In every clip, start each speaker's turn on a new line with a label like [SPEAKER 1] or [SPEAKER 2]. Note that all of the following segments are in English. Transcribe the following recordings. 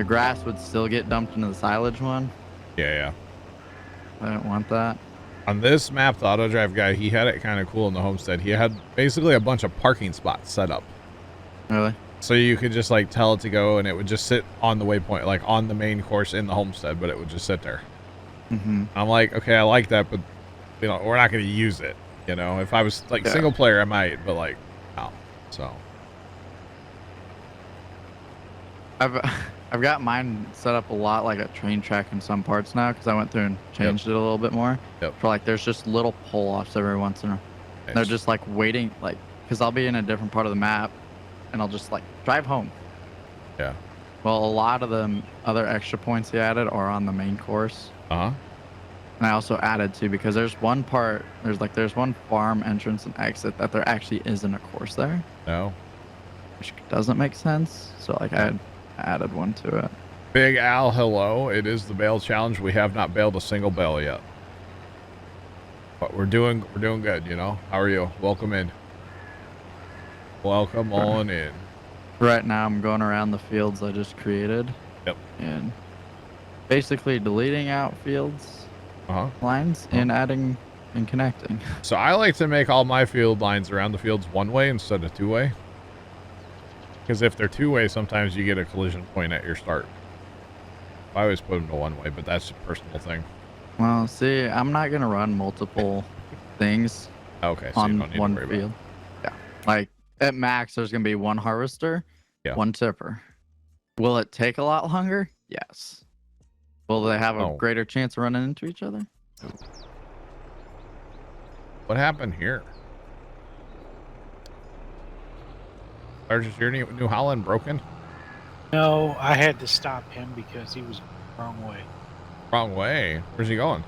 [SPEAKER 1] The grass would still get dumped into the silage one.
[SPEAKER 2] Yeah.
[SPEAKER 1] I don't want that.
[SPEAKER 2] On this map, the auto drive guy, he had it kind of cool in the homestead. He had basically a bunch of parking spots set up.
[SPEAKER 1] Really?
[SPEAKER 2] So you could just like tell it to go and it would just sit on the waypoint, like on the main course in the homestead, but it would just sit there. I'm like, okay, I like that, but you know, we're not going to use it. You know, if I was like single player, I might, but like, no. So
[SPEAKER 1] I've got mine set up a lot like a train track in some parts now because I went through and changed it a little bit more. For like, there's just little pull-offs every once in a while.
[SPEAKER 2] Nice.
[SPEAKER 1] They're just like waiting, like, because I'll be in a different part of the map and I'll just like drive home.
[SPEAKER 2] Yeah.
[SPEAKER 1] Well, a lot of the other extra points he added are on the main course. And I also added too, because there's one part, there's one farm entrance and exit that there actually isn't a course there.
[SPEAKER 2] No.
[SPEAKER 1] Which doesn't make sense. So like I added one to it.
[SPEAKER 2] Big Al, hello. It is the bail challenge. We have not bailed a single bail yet. But we're doing good, you know. How are you? Welcome in. Welcome on in.
[SPEAKER 1] Right now I'm going around the fields I just created. And basically deleting out fields lines and adding and connecting.
[SPEAKER 2] So I like to make all my field lines around the fields one way instead of two way. Because if they're two way, sometimes you get a collision point at your start. I always put them to one way, but that's a personal thing.
[SPEAKER 1] Well, see, I'm not going to run multiple things on one field. Yeah. Like at max, there's going to be one harvester, one tipper. Will it take a lot longer? Yes. Will they have a greater chance of running into each other?
[SPEAKER 2] What happened here? Or is your New Holland broken?
[SPEAKER 3] No, I had to stop him because he was the wrong way.
[SPEAKER 2] Wrong way? Where's he going?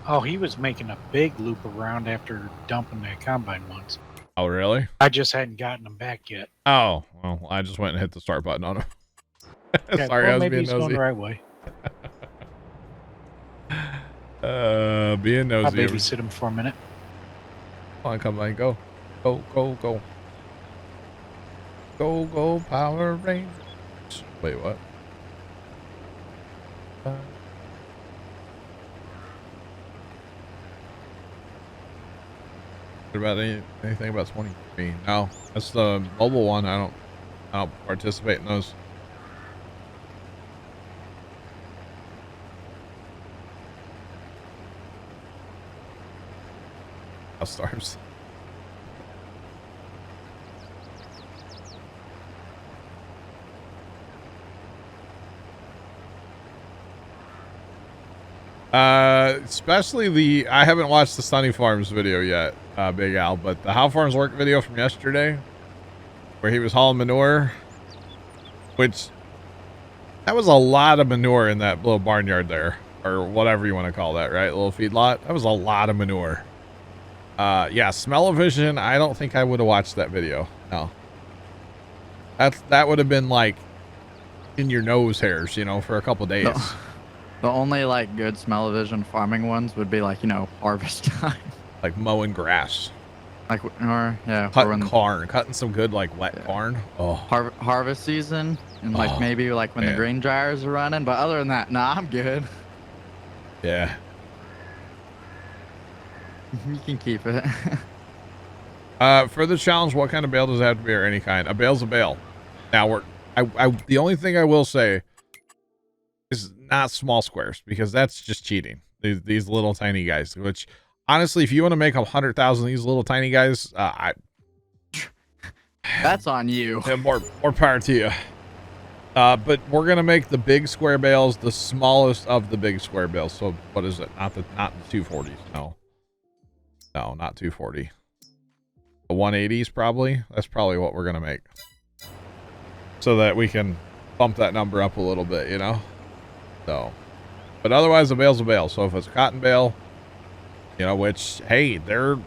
[SPEAKER 3] Oh, he was making a big loop around after dumping that combine once.
[SPEAKER 2] Oh, really?
[SPEAKER 3] I just hadn't gotten him back yet.
[SPEAKER 2] Oh, well, I just went and hit the start button on him. Sorry,
[SPEAKER 3] well,
[SPEAKER 2] I was
[SPEAKER 3] maybe
[SPEAKER 2] being
[SPEAKER 3] he's
[SPEAKER 2] nosy.
[SPEAKER 3] going the right way.
[SPEAKER 2] Being nosy.
[SPEAKER 3] I'll babysit him for a minute.
[SPEAKER 2] Come on, come on, go. Go, go, go. Go, go, Power Rangers. Wait, what? What about anything about 23? No, that's the mobile one. I don't participate in those. Stars. Especially I haven't watched the Sunny Farms video yet, Big Al, but the How Farms Work video from yesterday, where he was hauling manure, which that was a lot of manure in that little barnyard there, or whatever you want to call that, right? A little feedlot. That was a lot of manure. Yeah, smell-o-vision, I don't think I would have watched that video. No. That would have been like in your nose hairs, you know, for a couple days.
[SPEAKER 1] No. The only like good smell-o-vision farming ones would be like, you know, harvest time.
[SPEAKER 2] Like mowing grass.
[SPEAKER 1] Like, or yeah,
[SPEAKER 2] cutting corn, cutting some good like wet corn. Oh,
[SPEAKER 1] harvest season, and like maybe like when the grain dryers are running. But other than that, nah, I'm good.
[SPEAKER 2] Yeah.
[SPEAKER 1] You can keep it.
[SPEAKER 2] For the challenge, what kind of bale does it have to be, or any kind? A bale's a bale. Now the only thing I will say is not small squares, because that's just cheating. These little tiny guys, which honestly, if you want to make 100,000 of these little tiny guys,
[SPEAKER 1] that's on you.
[SPEAKER 2] Yeah, more power to you. But we're gonna make the big square bales the smallest of the big square bales. So what is it? Not the 240s. No, not 240. The 180s probably. That's probably what we're gonna make, so that we can bump that number up a little bit, you know. So, but otherwise, a bale's a bale. So if it's a cotton bale, you know, which, hey, they're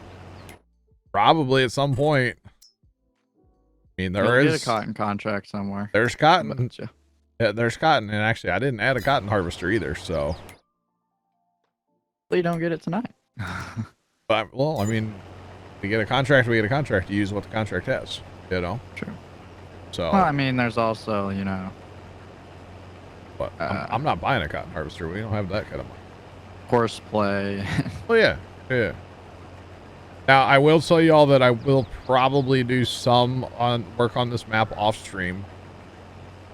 [SPEAKER 2] probably at some point. I mean, there is
[SPEAKER 1] a cotton contract somewhere.
[SPEAKER 2] There's cotton. Yeah, there's cotton. And actually, I didn't add a cotton harvester either. So,
[SPEAKER 1] you don't get it tonight.
[SPEAKER 2] But, well, I mean, we get a contract. We get a contract to use what the contract has, you know?
[SPEAKER 1] True.
[SPEAKER 2] So,
[SPEAKER 1] well, I mean, there's also, you know,
[SPEAKER 2] But I'm not buying a cotton harvester. We don't have that kind of money.
[SPEAKER 1] Horseplay.
[SPEAKER 2] Oh yeah, yeah. Now I will tell you all that I will probably do some work on this map off stream,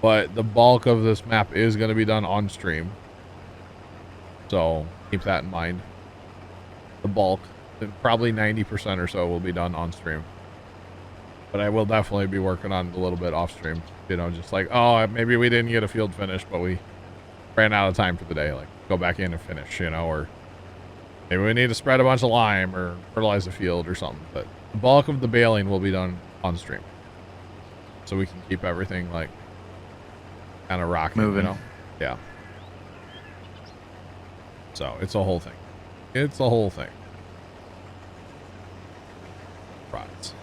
[SPEAKER 2] but the bulk of this map is going to be done on stream. So keep that in mind. The bulk, probably 90% or so, will be done on stream. But I will definitely be working on a little bit off stream. You know, just like, oh, maybe we didn't get a field finish, but we ran out of time for the day. Like, go back in and finish, you know, or maybe we need to spread a bunch of lime or fertilize the field or something. But the bulk of the baling will be done on stream. So we can keep everything, like, kind of rocking,
[SPEAKER 1] moving.
[SPEAKER 2] You know? Yeah. So it's a whole thing. It's a whole thing. Right.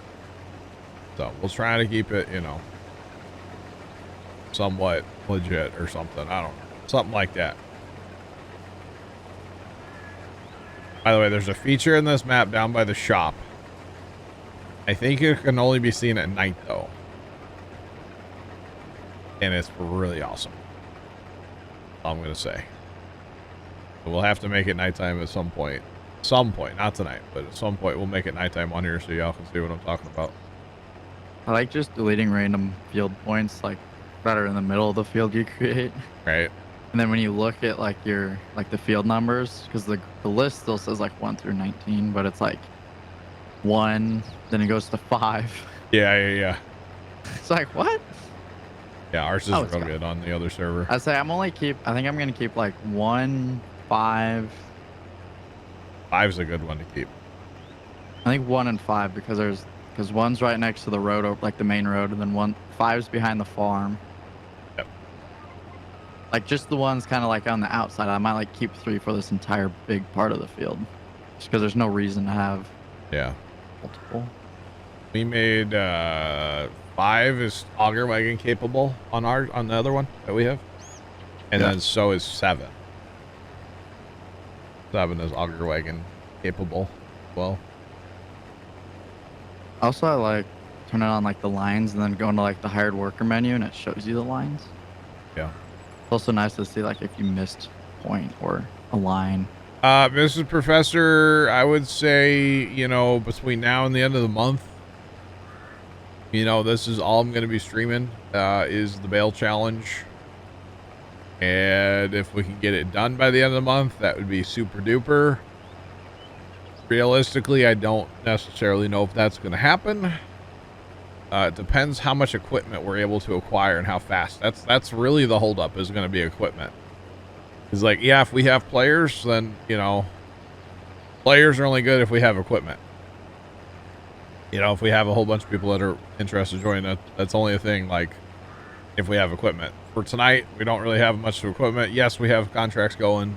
[SPEAKER 2] So we'll try to keep it, you know, somewhat legit or something. I don't know. Something like that. By the way, there's a feature in this map down by the shop. I think it can only be seen at night, though. And it's really awesome. That's all I'm going to say. But we'll have to make it nighttime at some point. Some point. Not tonight, but at some point we'll make it nighttime on here so y'all can see what I'm talking about.
[SPEAKER 1] I like just deleting random field points, like, that are in the middle of the field you create.
[SPEAKER 2] Right.
[SPEAKER 1] And then when you look at, like, your, like, the field numbers, because the list still says, like, 1 through 19, but it's, like, 1, then it goes to 5.
[SPEAKER 2] Yeah.
[SPEAKER 1] It's like, what?
[SPEAKER 2] Yeah, ours is really good on the other server.
[SPEAKER 1] I say I think I'm going to keep, like, 1, 5.
[SPEAKER 2] 5's a good one to keep.
[SPEAKER 1] I think 1 and 5 because 1's right next to the road, like the main road, and then 5's behind the farm.
[SPEAKER 2] Yep.
[SPEAKER 1] Like just the ones kind of like on the outside. I might like keep 3 for this entire big part of the field, just because there's no reason to have.
[SPEAKER 2] Yeah.
[SPEAKER 1] Multiple.
[SPEAKER 2] We made 5 is auger wagon capable on the other one that we have, and then so is 7. 7 is auger wagon capable. Well.
[SPEAKER 1] Also, I like turning on like the lines and then going to like the hired worker menu and it shows you the lines.
[SPEAKER 2] Yeah.
[SPEAKER 1] It's also nice to see like if you missed a point or a line.
[SPEAKER 2] Mrs. Professor, I would say, you know, between now and the end of the month, you know, this is all I'm going to be streaming, is the bale challenge. And if we can get it done by the end of the month, that would be super duper. Realistically, I don't necessarily know if that's going to happen. It depends how much equipment we're able to acquire and how fast. That's really the holdup, is going to be equipment. It's like, yeah, if we have players, then, you know, players are only good if we have equipment. You know, if we have a whole bunch of people that are interested in joining, that's only a thing, like, if we have equipment. For tonight, we don't really have much equipment. Yes, we have contracts going.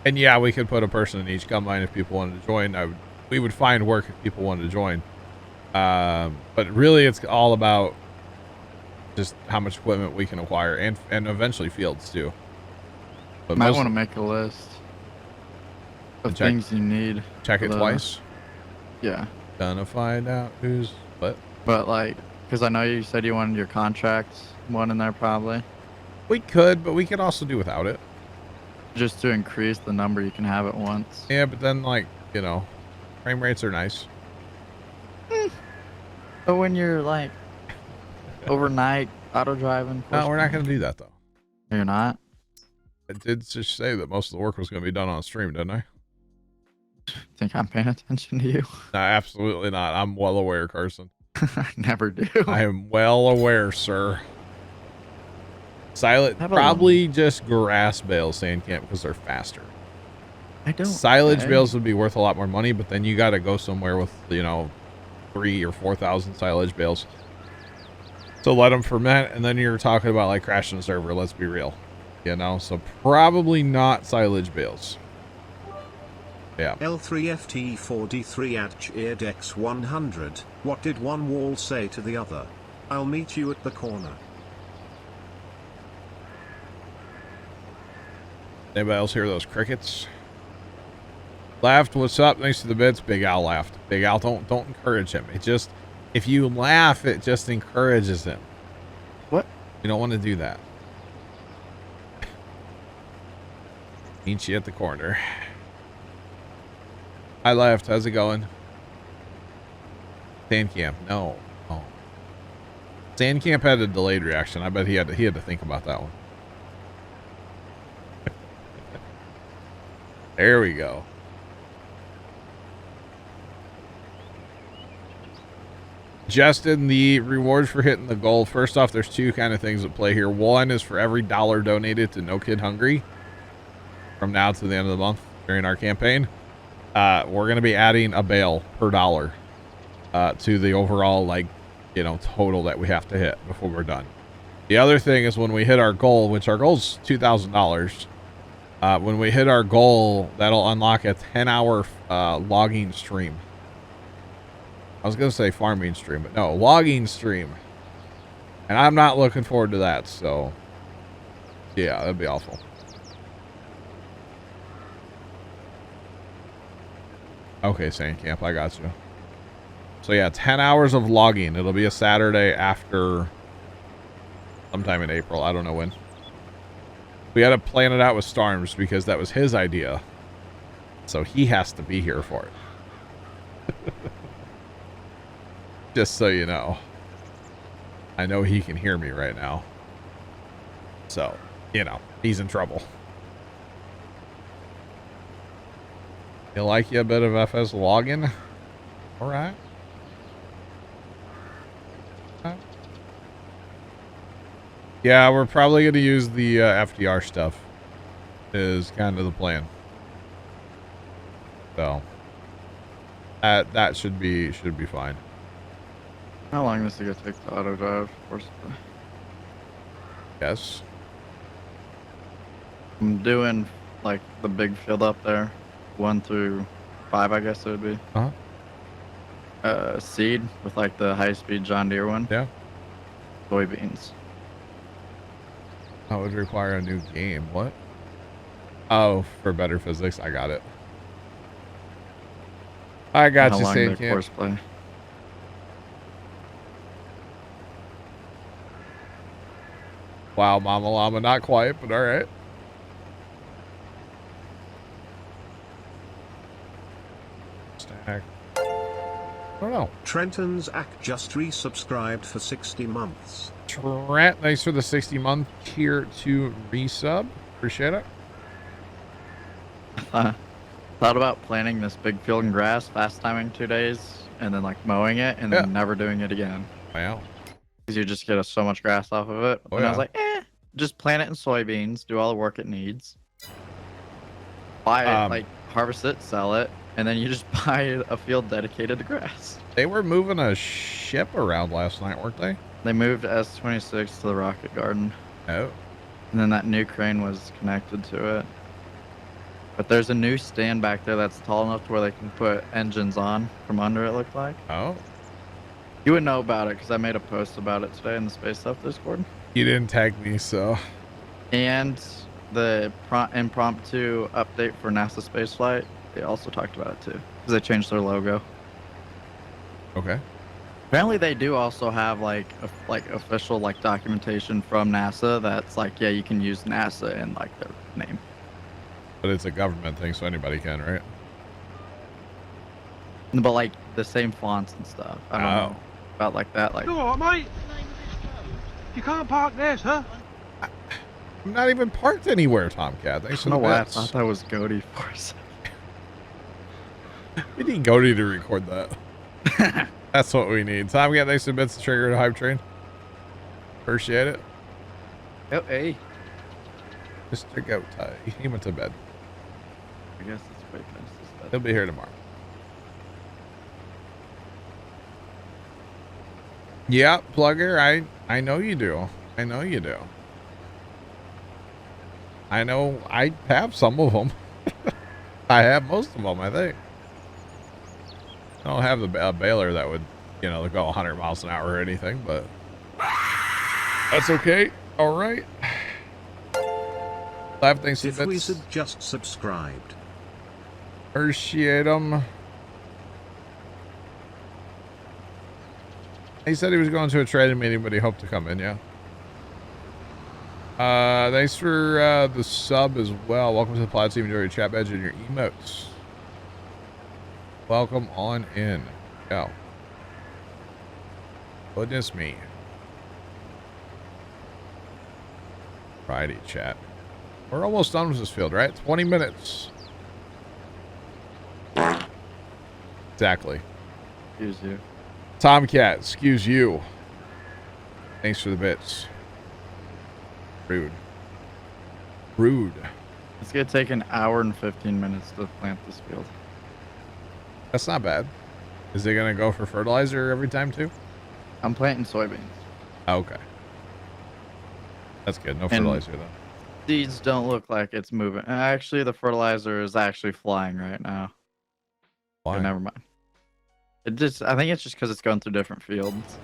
[SPEAKER 2] And yeah, we could put a person in each combine if people wanted to join. We would find work if people wanted to join. But really, it's all about just how much equipment we can acquire, and eventually fields too. But
[SPEAKER 1] might want to make a list of things you need.
[SPEAKER 2] Check it twice.
[SPEAKER 1] Yeah.
[SPEAKER 2] Gonna find out who's what.
[SPEAKER 1] But like, because I know you said you wanted your contracts one in there probably.
[SPEAKER 2] We could, but we could also do without it.
[SPEAKER 1] Just to increase the number you can have at once.
[SPEAKER 2] Yeah, but then, like, you know, frame rates are nice.
[SPEAKER 1] But when you're, like, overnight auto driving...
[SPEAKER 2] No, we're not going to do that, though.
[SPEAKER 1] You're not?
[SPEAKER 2] I did just say that most of the work was going to be done on stream, didn't I?
[SPEAKER 1] Think I'm paying attention to you?
[SPEAKER 2] No, absolutely not. I'm well aware, Carson.
[SPEAKER 1] I never do.
[SPEAKER 2] I am well aware, sir. Silage, probably just grass bales sand camp because they're faster.
[SPEAKER 1] I don't.
[SPEAKER 2] Silage bales would be worth a lot more money, but then you got to go somewhere with, you know, 3,000 or 4,000 silage bales. So let them ferment, and then you're talking about like crashing the server. Let's be real, you know. So probably not silage bales. Yeah.
[SPEAKER 4] L3FT4D3 at Cheerdex 100. What did one wall say to the other? I'll meet you at the corner.
[SPEAKER 2] Anybody else hear those crickets? Laughed, what's up? Thanks to the bits. Big Al laughed. Big Al, don't encourage him. It just, if you laugh, it just encourages him.
[SPEAKER 1] What?
[SPEAKER 2] You don't want to do that. Meet you at the corner. Hi, Left. How's it going? Sandcamp. No. Oh. Sandcamp had a delayed reaction. I bet he had to think about that one. There we go. Justin, the rewards for hitting the goal. First off, there's two kind of things at play here. One is for every dollar donated to No Kid Hungry from now to the end of the month during our campaign. We're going to be adding a bale per dollar to the overall, like, you know, total that we have to hit before we're done. The other thing is when we hit our goal, which our goal is $2,000. When we hit our goal, that'll unlock a 10-hour logging stream. I was going to say farming stream, but no, logging stream. And I'm not looking forward to that, so yeah, that'd be awful. Okay, Sandcamp, I got you. So yeah, 10 hours of logging. It'll be a Saturday after sometime in April. I don't know when. We had to plan it out with Storms because that was his idea. So he has to be here for it. Just so you know. I know he can hear me right now. So, you know, he's in trouble. You like you a bit of FS login? Alright. Yeah, we're probably going to use the FDR stuff. Is kind of the plan. So, that should be fine.
[SPEAKER 1] How long is it going to take to auto drive?
[SPEAKER 2] Yes.
[SPEAKER 1] I'm doing like the big field up there, 1 through 5, I guess it would be. Seed with like the high-speed John Deere one.
[SPEAKER 2] Yeah.
[SPEAKER 1] Soybeans.
[SPEAKER 2] That would require a new game. What? Oh, for better physics. I got it. I got you, Sandcamp.
[SPEAKER 1] Course play.
[SPEAKER 2] Wow, Mama Llama, not quite, but all right. Stack. I don't know.
[SPEAKER 4] Trenton's act just resubscribed for 60 months.
[SPEAKER 2] Trent, thanks for the 60-month tier 2 resub. Appreciate it.
[SPEAKER 1] Thought about planting this big field in grass, fast timing 2 days, and then like mowing it, and then never doing it again.
[SPEAKER 2] Wow.
[SPEAKER 1] Because you just get so much grass off of it. And I was like, just plant it in soybeans, do all the work it needs. Buy it, like harvest it, sell it, and then you just buy a field dedicated to grass.
[SPEAKER 2] They were moving a ship around last night, weren't they?
[SPEAKER 1] They moved S-26 to the Rocket Garden.
[SPEAKER 2] Oh.
[SPEAKER 1] And then that new crane was connected to it. But there's a new stand back there that's tall enough to where they can put engines on from under, it looked like.
[SPEAKER 2] Oh.
[SPEAKER 1] You would know about it because I made a post about it today in the Space Stuff Discord.
[SPEAKER 2] You didn't tag me, so.
[SPEAKER 1] And the impromptu update for NASA spaceflight, they also talked about it too. Because they changed their logo.
[SPEAKER 2] Okay.
[SPEAKER 1] Apparently they do also have like official like documentation from NASA that's like, yeah, you can use NASA in like their name.
[SPEAKER 2] But it's a government thing, so anybody can, right?
[SPEAKER 1] But like the same fonts and stuff. I don't know about like that. Like,
[SPEAKER 5] you all right, mate? You can't park there, sir.
[SPEAKER 2] I'm not even parked anywhere, Tomcat. Thanks for the
[SPEAKER 1] why I
[SPEAKER 2] bits.
[SPEAKER 1] thought that was Goaty for a second.
[SPEAKER 2] We need Goaty to record that. That's what we need. Tomcat, thanks for the bits to trigger the hype train. Appreciate it.
[SPEAKER 1] Oh, hey.
[SPEAKER 2] Mr. Goat, he went to bed.
[SPEAKER 1] I guess it's way past this bed.
[SPEAKER 2] He'll be here tomorrow. Yeah, Plugger, I know you do. I know you do. I know I have some of them. I have most of them, I think. I don't have the baler that would, you know, go 100 miles an hour or anything, but that's okay. All right. Thanks
[SPEAKER 4] If we just subscribed.
[SPEAKER 2] Appreciate them. He said he was going to a trading meeting, but he hoped to come in, yeah. Thanks for the sub as well. Welcome to the Plow team. Enjoy your chat badge and your emotes. Welcome on in. Go. Goodness me. Righty, chat. We're almost done with this field, right? 20 minutes. Exactly.
[SPEAKER 1] Excuse you.
[SPEAKER 2] Tomcat, excuse you. Thanks for the bits. Rude. Rude.
[SPEAKER 1] It's gonna take an hour and 15 minutes to plant this field.
[SPEAKER 2] That's not bad. Is it gonna go for fertilizer every time too?
[SPEAKER 1] I'm planting soybeans.
[SPEAKER 2] Oh, okay. That's good. No fertilizer then.
[SPEAKER 1] Seeds don't look like it's moving. Actually, the fertilizer is actually flying right now.
[SPEAKER 2] Why?
[SPEAKER 1] Okay, never mind. I think it's just because it's going through different fields.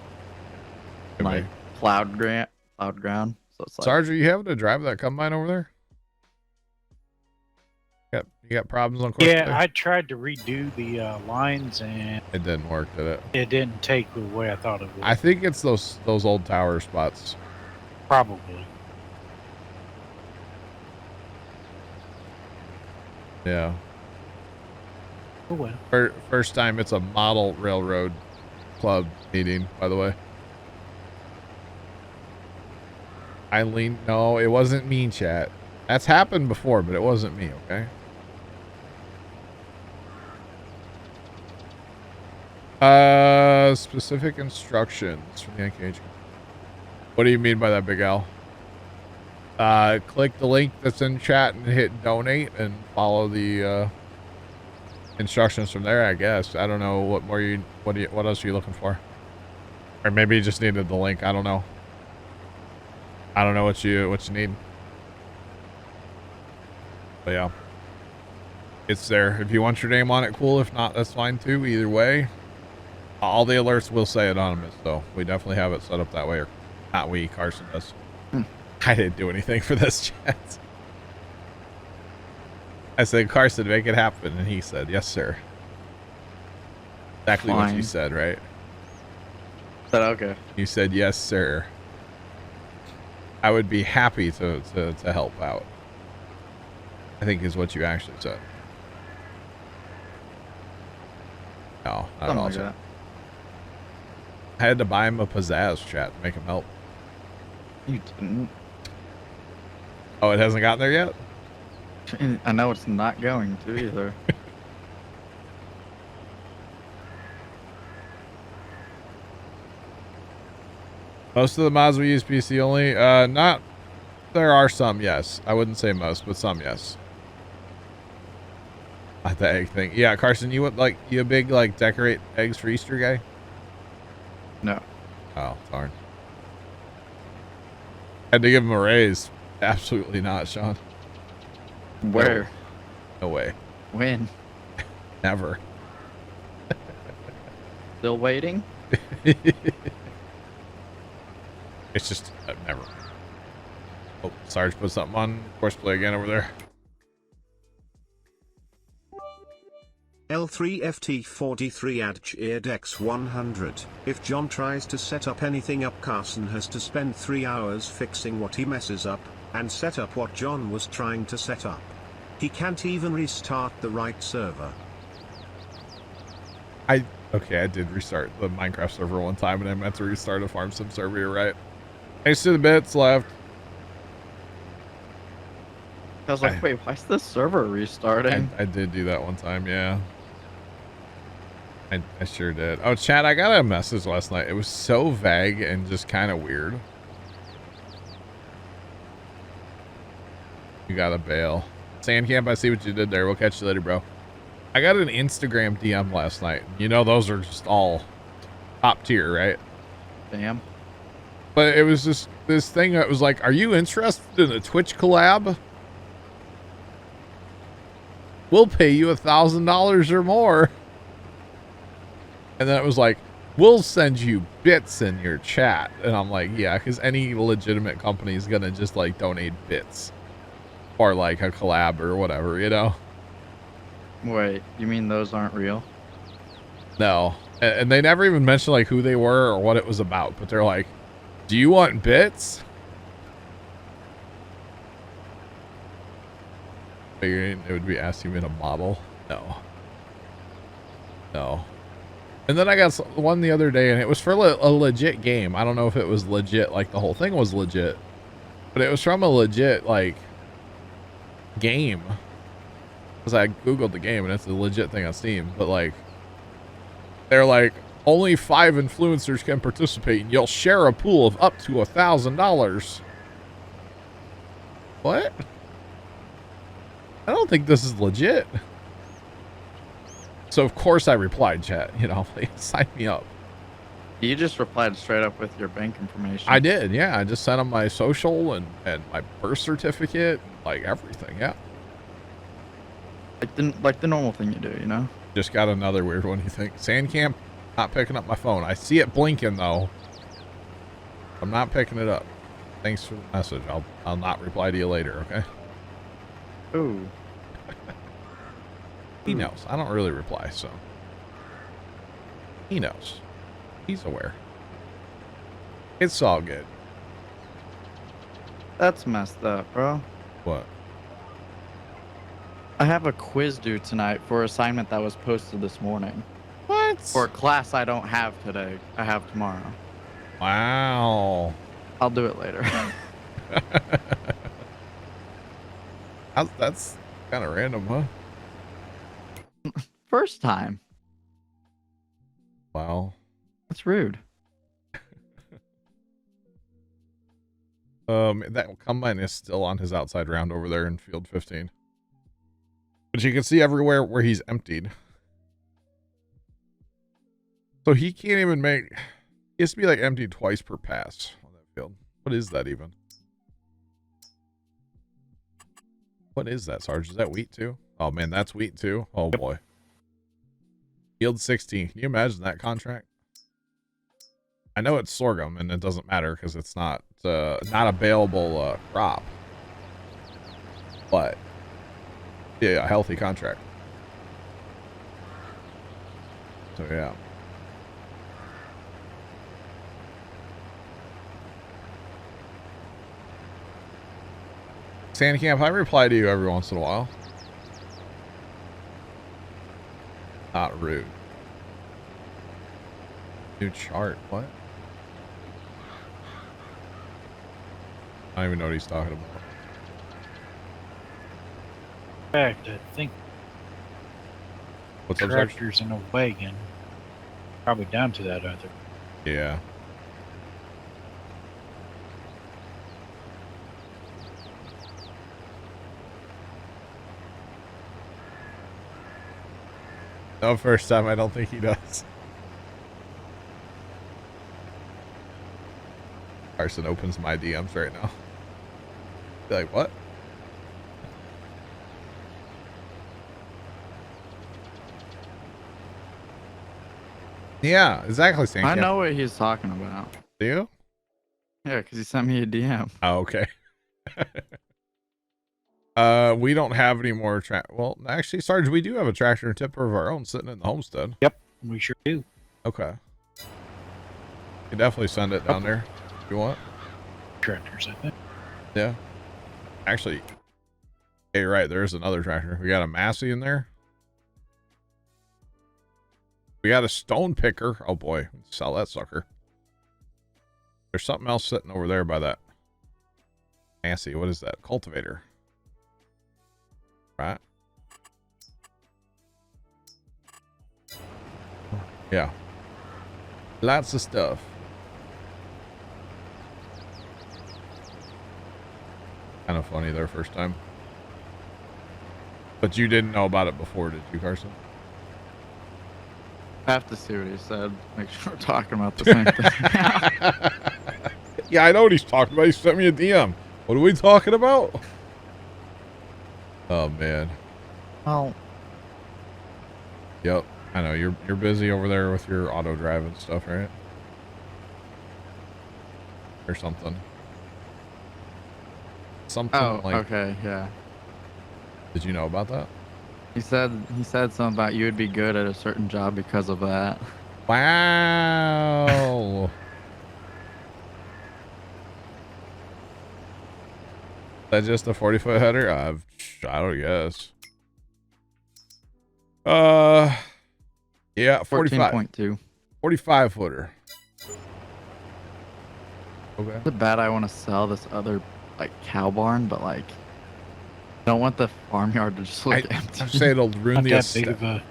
[SPEAKER 2] Maybe.
[SPEAKER 1] Like plowed ground. So it's like,
[SPEAKER 2] Sarge, are you having to drive that combine over there? You got problems on course?
[SPEAKER 3] Yeah, I tried to redo the lines and
[SPEAKER 2] it didn't work, did it?
[SPEAKER 3] it didn't take the way I thought it would.
[SPEAKER 2] I think it's those old tower spots.
[SPEAKER 3] Probably.
[SPEAKER 2] Yeah.
[SPEAKER 3] Oh well.
[SPEAKER 2] First time it's a model railroad club meeting, by the way. Eileen, no, it wasn't me, chat. That's happened before, but it wasn't me, okay? Specific instructions from the engagement. What do you mean by that, Big Al? Click the link that's in chat and hit donate and follow the instructions from there, I guess. I don't know what more what else are you looking for? Or maybe you just needed the link. I don't know. I don't know what you need. But yeah. It's there. If you want your name on it, cool. If not, that's fine too. Either way. All the alerts will say anonymous, so we definitely have it set up that way. Or not we, Carson does. I didn't do anything for this chat. I said, Carson, make it happen. And he said, yes, sir. Exactly what you said, right?
[SPEAKER 1] Said okay.
[SPEAKER 2] You said, yes, sir. I would be happy to help out. I think is what you actually said. No, not at all.
[SPEAKER 1] Like
[SPEAKER 2] I had to buy him a pizzazz, chat, to make him help.
[SPEAKER 1] You didn't.
[SPEAKER 2] Oh, it hasn't gotten there yet?
[SPEAKER 1] I know it's not going to either.
[SPEAKER 2] Most of the mods we use PC only. Not. There are some, yes. I wouldn't say most, but some, yes. Not the egg thing. Yeah, Carson, you a big decorate eggs for Easter guy?
[SPEAKER 1] No.
[SPEAKER 2] Oh, darn. Had to give him a raise. Absolutely not, Sean.
[SPEAKER 1] Where?
[SPEAKER 2] No way.
[SPEAKER 1] When?
[SPEAKER 2] Never.
[SPEAKER 1] Still waiting?
[SPEAKER 2] It's just never. Oh, Sarge put something on horseplay again over there.
[SPEAKER 4] L3FT43 ADGEARDX 100. If John tries to set up anything up, Carson has to spend 3 hours fixing what he messes up, and set up what John was trying to set up. He can't even restart the right server.
[SPEAKER 2] Okay, I did restart the Minecraft server one time, and I meant to restart a farm sim server, you're right. Thanks to the bits left.
[SPEAKER 1] I was like, wait, why is this server restarting?
[SPEAKER 2] I did do that one time, yeah. I sure did. Oh, chat, I got a message last night. It was so vague and just kind of weird. You gotta bail. Sandcamp, I see what you did there. We'll catch you later, bro. I got an Instagram DM last night. You know, those are just all top tier, right?
[SPEAKER 1] Damn.
[SPEAKER 2] But it was just this thing that was like, are you interested in a Twitch collab? We'll pay you $1,000 or more. And then it was like, we'll send you bits in your chat. And I'm like, yeah, because any legitimate company is going to just donate bits. Or a collab or whatever, you know?
[SPEAKER 1] Wait, you mean those aren't real?
[SPEAKER 2] No. And they never even mentioned who they were or what it was about. But they're like, do you want bits? Figuring it would be asking me in a model. No. No. And then I got one the other day, and it was for a legit game. I don't know if it was legit, like the whole thing was legit, but it was from a legit, like, game. Because I Googled the game, and it's a legit thing on Steam. But, like, they're like, only 5 influencers can participate, and you'll share a pool of up to $1,000. What? I don't think this is legit. So, of course, I replied, chat. You know, sign me up.
[SPEAKER 1] You just replied straight up with your bank information.
[SPEAKER 2] I did, yeah. I just sent them my social and my birth certificate, like everything, yeah.
[SPEAKER 1] Like the normal thing you do, you know?
[SPEAKER 2] Just got another weird one, you think. Sandcamp, not picking up my phone. I see it blinking, though. I'm not picking it up. Thanks for the message. I'll not reply to you later, okay?
[SPEAKER 1] Ooh.
[SPEAKER 2] He knows. I don't really reply, so. He knows. He's aware. It's all good.
[SPEAKER 1] That's messed up, bro.
[SPEAKER 2] What?
[SPEAKER 1] I have a quiz due tonight for assignment that was posted this morning.
[SPEAKER 2] What?
[SPEAKER 1] For a class I don't have today. I have tomorrow.
[SPEAKER 2] Wow.
[SPEAKER 1] I'll do it later.
[SPEAKER 2] That's kind of random, huh?
[SPEAKER 1] First time.
[SPEAKER 2] Wow.
[SPEAKER 1] That's rude.
[SPEAKER 2] That combine is still on his outside round over there in field 15. But you can see everywhere where he's emptied. So he can't even make... He has to be like emptied twice per pass on that field. What is that even? What is that, Sarge? Is that wheat too? Oh man, that's wheat too. Oh boy. Field 16. Can you imagine that contract? I know it's sorghum and it doesn't matter because it's not a bailable crop. But yeah, a healthy contract. So yeah. Sandcamp, I reply to you every once in a while. Not rude. New chart, what? I don't even know what he's talking about.
[SPEAKER 3] In fact, I think
[SPEAKER 2] What's up, Sarge?
[SPEAKER 3] tractors in a wagon. Probably down to that other.
[SPEAKER 2] Yeah. No, first time, I don't think he does. Carson opens my DMs right now. Be like, what? Yeah, exactly.
[SPEAKER 1] I know what he's talking about.
[SPEAKER 2] Do you?
[SPEAKER 1] Yeah, because he sent me a DM.
[SPEAKER 2] Oh, okay. We don't have any more well, actually, Sarge, we do have a tractor and tipper of our own sitting in the homestead.
[SPEAKER 3] Yep, we sure do.
[SPEAKER 2] Okay. You can definitely send it down there if you want.
[SPEAKER 3] Tractors, I think.
[SPEAKER 2] Yeah. Actually, hey, right, there's another tractor. We got a Massey in there. We got a stone picker. Oh boy, sell that sucker. There's something else sitting over there by that Massey. What is that? Cultivator. Right? Yeah. Lots of stuff. Kind of funny their first time. But you didn't know about it before, did you, Carson?
[SPEAKER 1] I have to see what he said. Make sure we're talking about the same thing.
[SPEAKER 2] Yeah, I know what he's talking about. He sent me a DM. What are we talking about? Oh man.
[SPEAKER 1] Well.
[SPEAKER 2] Yep. I know you're busy over there with your auto drive and stuff, right? Or something. Something like.
[SPEAKER 1] Okay, yeah.
[SPEAKER 2] Did you know about that?
[SPEAKER 1] He said something about you would be good at a certain job because of that.
[SPEAKER 2] Wow. Is that just a 40-foot header? I don't guess. Yeah, 45.
[SPEAKER 1] 14.2.
[SPEAKER 2] 45 footer. Okay.
[SPEAKER 1] It's bad I want to sell this other like cow barn, but like I don't want the farmyard to just look empty.
[SPEAKER 2] I say it'll ruin
[SPEAKER 3] Not
[SPEAKER 2] the
[SPEAKER 3] that big of a.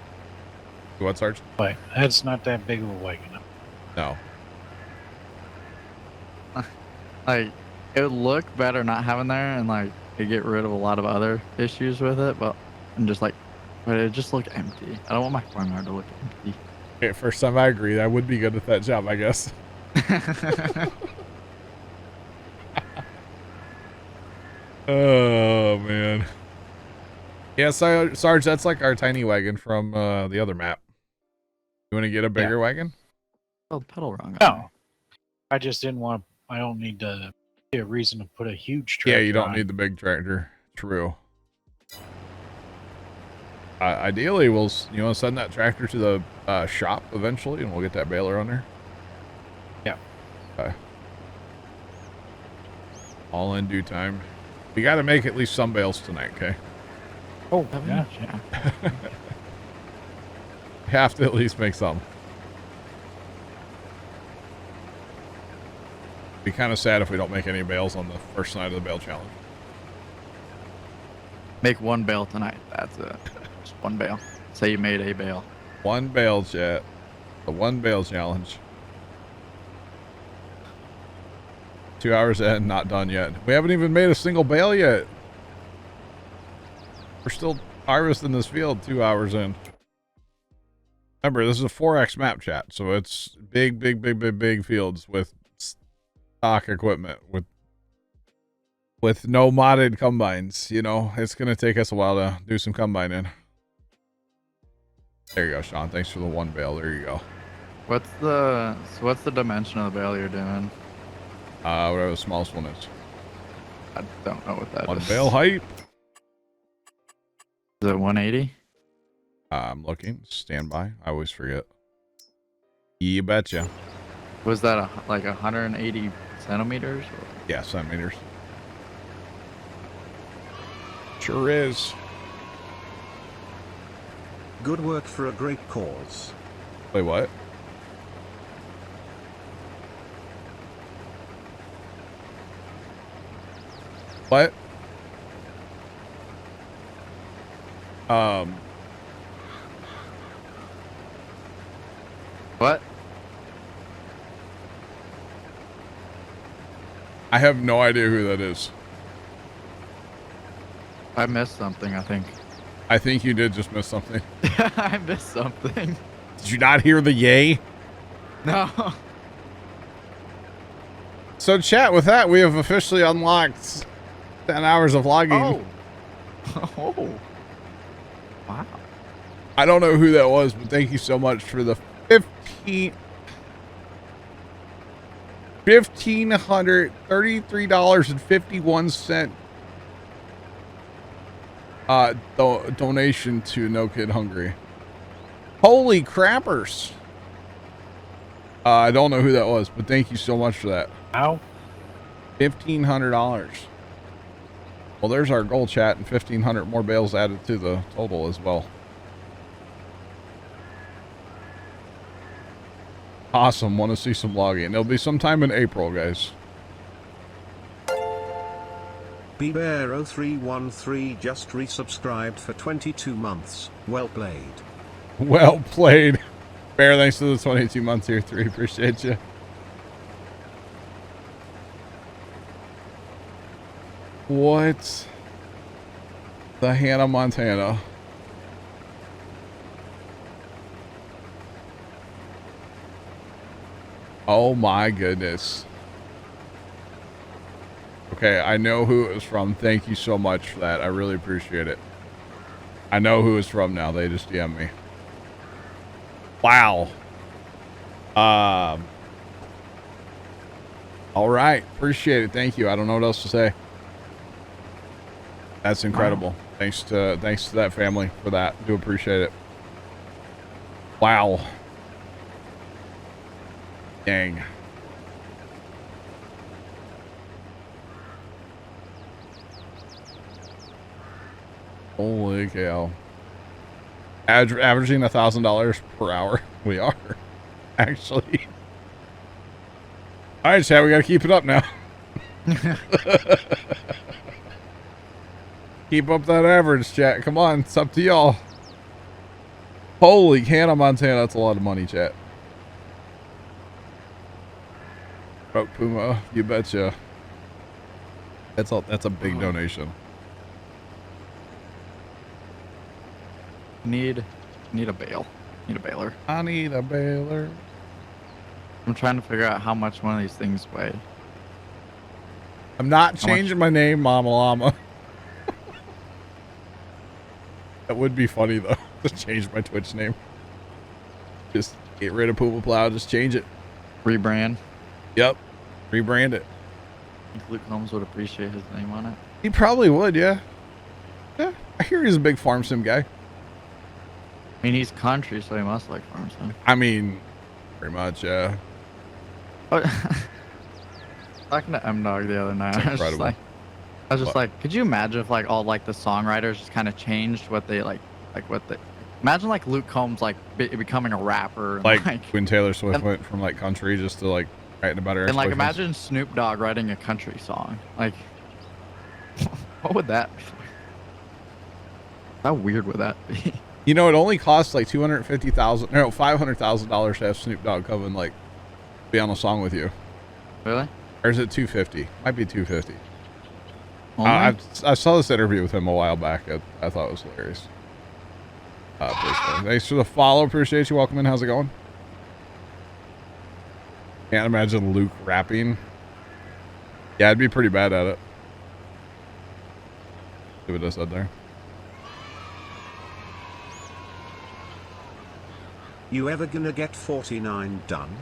[SPEAKER 2] What, Sarge?
[SPEAKER 3] But that's not that big of a wagon.
[SPEAKER 2] No.
[SPEAKER 1] Like it would look better not having there, and like it get rid of a lot of other issues with it, but it just look empty. I don't want my farmyard to look empty.
[SPEAKER 2] Okay, first time I agree. I would be good at that job, I guess. Oh man. Yeah, Sarge, that's like our tiny wagon from the other map. You want to get a bigger wagon?
[SPEAKER 1] Oh, pedal wrong.
[SPEAKER 3] No, I just didn't want. I don't need to see a reason to put a huge tractor.
[SPEAKER 2] Yeah, you don't
[SPEAKER 3] on.
[SPEAKER 2] need the big tractor. True. Ideally, you want to send that tractor to the shop eventually, and we'll get that baler on there.
[SPEAKER 3] Yeah.
[SPEAKER 2] Okay. All in due time. We got to make at least some bales tonight, okay?
[SPEAKER 3] Oh, yeah.
[SPEAKER 2] Have to at least make some. Be kind of sad if we don't make any bales on the first night of the bale challenge.
[SPEAKER 1] Make one bale tonight. That's it. Just one bale. Say you made a bale.
[SPEAKER 2] One bale, chat. The one bale challenge. 2 hours in, not done yet. We haven't even made a single bale yet. We're still harvesting this field 2 hours in. Remember, this is a 4X map, chat, so it's big fields with stock equipment, with no modded combines. You know, it's gonna take us a while to do some combining. There you go, Sean. Thanks for the one bale. There you go.
[SPEAKER 1] What's the dimension of the bale you're doing?
[SPEAKER 2] Whatever the smallest one is.
[SPEAKER 1] I don't know what that
[SPEAKER 2] One
[SPEAKER 1] is.
[SPEAKER 2] bale height.
[SPEAKER 1] Is it 180?
[SPEAKER 2] I'm looking. Stand by. I always forget. You betcha.
[SPEAKER 1] Was that like 180 centimeters? Or?
[SPEAKER 2] Yeah, centimeters. Sure is.
[SPEAKER 4] Good work for a great cause.
[SPEAKER 2] Wait, what? What?
[SPEAKER 1] What?
[SPEAKER 2] I have no idea who that is.
[SPEAKER 1] I missed something, I think.
[SPEAKER 2] I think you did just miss something.
[SPEAKER 1] I missed something.
[SPEAKER 2] Did you not hear the yay?
[SPEAKER 1] No.
[SPEAKER 2] So chat, with that, we have officially unlocked 10 hours of logging.
[SPEAKER 1] Oh. Oh. Wow.
[SPEAKER 2] I don't know who that was, but thank you so much for the $1,533.51 donation to No Kid Hungry. Holy crappers. I don't know who that was, but thank you so much for that.
[SPEAKER 3] How?
[SPEAKER 2] $1,500. Well, there's our goal, chat, and 1,500 more bales added to the total as well. Awesome. Want to see some logging. It'll be sometime in April, guys.
[SPEAKER 4] BBear0313 just resubscribed for 22 months. Well played.
[SPEAKER 2] Well played. Bear, thanks to the 22 months here, 3. Appreciate you. What? The Hannah Montana. Oh my goodness. Okay, I know who it was from. Thank you so much for that. I really appreciate it. I know who it's from now. They just DM'd me. Wow. All right. Appreciate it. Thank you. I don't know what else to say. That's incredible. Wow. Thanks to that family for that. Do appreciate it. Wow. Dang. Holy cow. Averaging $1,000 per hour. We are, actually. All right, chat, we got to keep it up now. Keep up that average, chat. Come on, it's up to y'all. Holy Hannah Montana, that's a lot of money, chat. Oh, Puma, you betcha. That's a big donation.
[SPEAKER 1] Need a bale. Need a baler.
[SPEAKER 2] I need a baler.
[SPEAKER 1] I'm trying to figure out how much one of these things weigh.
[SPEAKER 2] I'm not changing my name, Mama Llama. That would be funny though, to change my Twitch name. Just get rid of Puma Plow, just change it.
[SPEAKER 1] Rebrand.
[SPEAKER 2] Yep. Rebrand it.
[SPEAKER 1] I think Luke Holmes would appreciate his name on it.
[SPEAKER 2] He probably would, yeah. Yeah. I hear he's a big farm sim guy.
[SPEAKER 1] I mean, he's country, so he must like farm sim.
[SPEAKER 2] I mean, pretty much, yeah.
[SPEAKER 1] Talking to M-Dog the other night, I was just like, could you imagine if like all like the songwriters just kind of changed what they imagine like Luke Combs like becoming a rapper and,
[SPEAKER 2] like when Taylor Swift went from like country just to like writing about her
[SPEAKER 1] and like imagine Snoop Dogg writing a country song. Like what would that be? How weird would that be?
[SPEAKER 2] You know, it only costs like $500,000 to have Snoop Dogg come and like be on a song with you.
[SPEAKER 1] Really?
[SPEAKER 2] Or is it 250? Might be 250. I saw this interview with him a while back. I thought it was hilarious. Thanks for the follow. Appreciate you. Welcome in. How's it going? Can't imagine Luke rapping. Yeah, I'd be pretty bad at it. See what I said there.
[SPEAKER 4] You ever gonna get 49 done?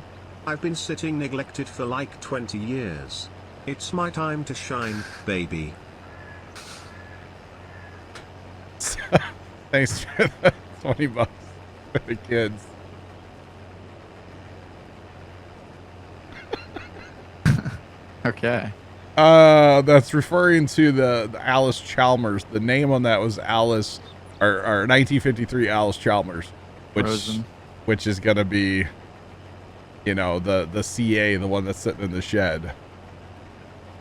[SPEAKER 4] I've been sitting neglected for like 20 years. It's my time to shine, baby.
[SPEAKER 2] Thanks for the $20 for the kids.
[SPEAKER 1] Okay.
[SPEAKER 2] That's referring to the Alice Chalmers. The name on that was Alice, or 1953 Alice Chalmers, which is gonna be, you know, the CA, the one that's sitting in the shed.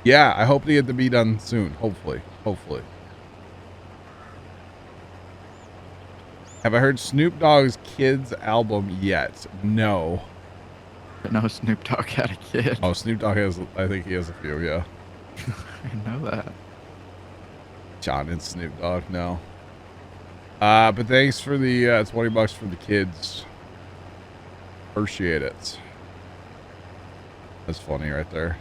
[SPEAKER 2] Yeah, I hope to get the be done soon. Hopefully. Have I heard Snoop Dogg's Kids album yet? No.
[SPEAKER 1] No, Snoop Dogg had a kid.
[SPEAKER 2] Oh, Snoop Dogg has, I think he has a few, yeah.
[SPEAKER 1] I know that.
[SPEAKER 2] John and Snoop Dogg, no. But thanks for the $20 for the kids. Appreciate it. That's funny right there.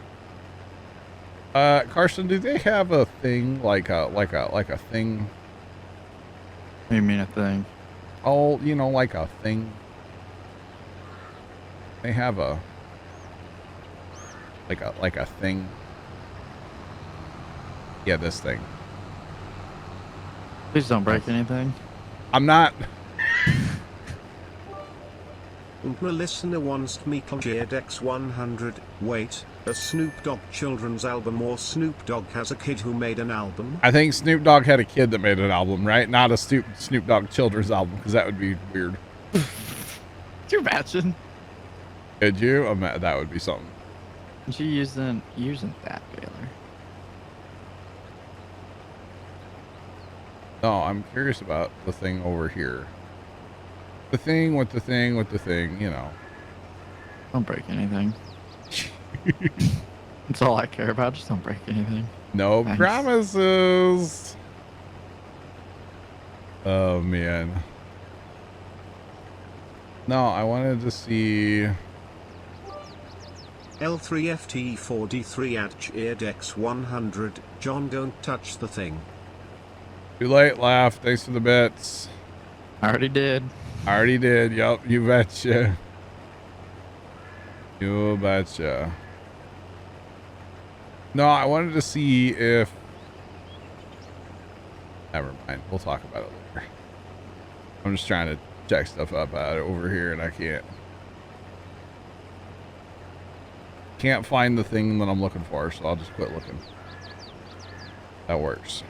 [SPEAKER 2] Carson, do they have a thing like a thing?
[SPEAKER 1] What do you mean a thing?
[SPEAKER 2] Oh, you know, like a thing. They have a like a thing. Yeah, this thing.
[SPEAKER 1] Please don't break anything.
[SPEAKER 2] I'm not.
[SPEAKER 4] The listener wants me to X 100. Wait, a Snoop Dogg children's album or Snoop Dogg has a kid who made an album?
[SPEAKER 2] I think Snoop Dogg had a kid that made an album, right? Not a Snoop Dogg children's album, because that would be weird.
[SPEAKER 1] Could you imagine?
[SPEAKER 2] Could you? That would be something.
[SPEAKER 1] She using that Baylor.
[SPEAKER 2] No, I'm curious about the thing over here. The thing with the thing with the thing, you know.
[SPEAKER 1] Don't break anything. That's all I care about. Just don't break anything.
[SPEAKER 2] No
[SPEAKER 1] Thanks.
[SPEAKER 2] promises. Oh, man. No, I wanted to see...
[SPEAKER 4] L3FT4D3 at Cheerdex 100. John, don't touch the thing.
[SPEAKER 2] Too late, laugh. Thanks for the bits.
[SPEAKER 1] I already did.
[SPEAKER 2] Yup, you betcha. You betcha. No, I wanted to see if... Never mind. We'll talk about it later. I'm just trying to check stuff up out over here, and I can't find the thing that I'm looking for, so I'll just quit looking. That works.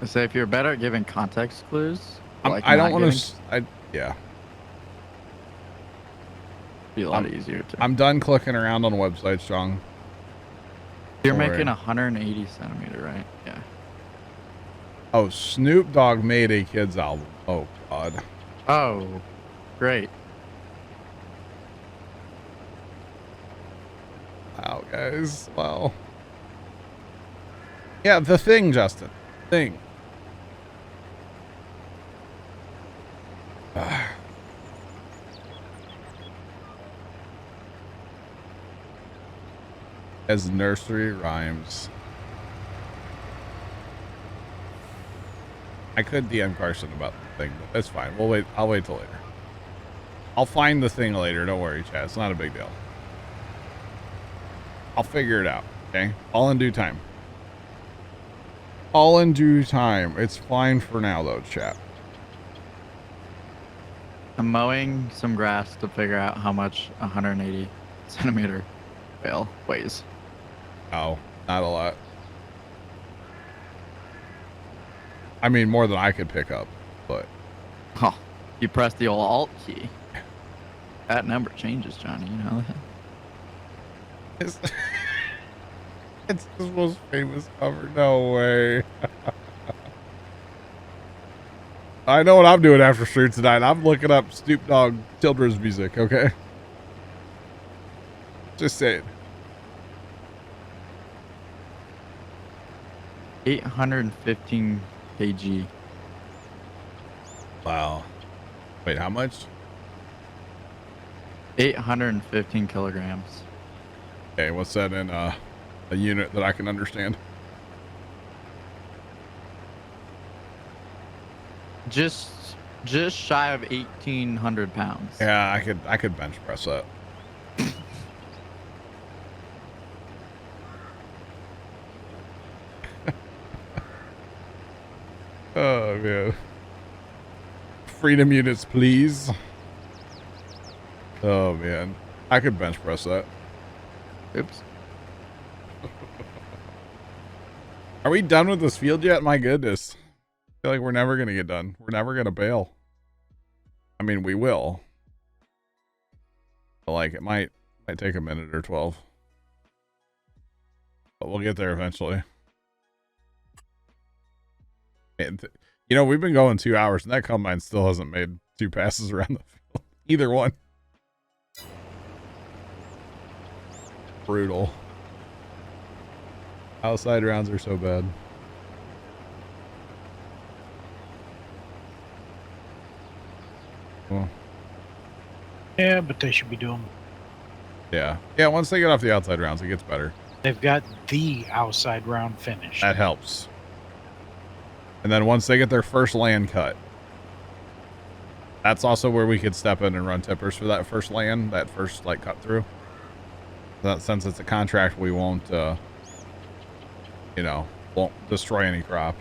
[SPEAKER 1] I say if you're better at giving context clues,
[SPEAKER 2] I don't want to. Yeah.
[SPEAKER 1] Be a lot easier to.
[SPEAKER 2] I'm done clicking around on websites, Strong.
[SPEAKER 1] You're making 180 centimeter, right? Yeah.
[SPEAKER 2] Oh, Snoop Dogg made a kids album. Oh God.
[SPEAKER 1] Oh, great.
[SPEAKER 2] Wow, guys. Wow. Yeah, The Thing, Justin. Thing. As nursery rhymes. I could DM Carson about the thing, but that's fine. We'll wait. I'll wait till later. I'll find the thing later. Don't worry, Chad. It's not a big deal. I'll figure it out. Okay? All in due time. All in due time. It's fine for now, though, chat.
[SPEAKER 1] I'm mowing some grass to figure out how much 180 centimeter bale weighs.
[SPEAKER 2] Oh, not a lot. I mean, more than I could pick up, but...
[SPEAKER 1] Oh, you press the old Alt key. That number changes, Johnny, you know that?
[SPEAKER 2] It's the most famous cover. No way. I know what I'm doing after stream tonight. I'm looking up Snoop Dogg children's music, okay? Just saying.
[SPEAKER 1] 815 kg.
[SPEAKER 2] Wow. Wait, how much?
[SPEAKER 1] 815 kilograms.
[SPEAKER 2] Okay, what's that in a unit that I can understand?
[SPEAKER 1] Just shy of 1,800 pounds.
[SPEAKER 2] Yeah, I could bench press that. Oh man. Freedom units, please. Oh man, I could bench press that.
[SPEAKER 1] Oops.
[SPEAKER 2] Are we done with this field yet? My goodness. I feel like we're never going to get done. We're never going to bail. I mean, we will. But like, it might take a minute or 12. But we'll get there eventually. And you know, we've been going 2 hours and that combine still hasn't made 2 passes around the field. Either one. Brutal. Outside rounds are so bad. Well,
[SPEAKER 3] yeah, but they should be doing.
[SPEAKER 2] Yeah. Yeah, once they get off the outside rounds, it gets better.
[SPEAKER 3] They've got the outside round finished.
[SPEAKER 2] That helps. And then once they get their first land cut, that's also where we could step in and run tippers for that first land, that first like cut through. That since it's a contract, we won't, you know, won't destroy any crop.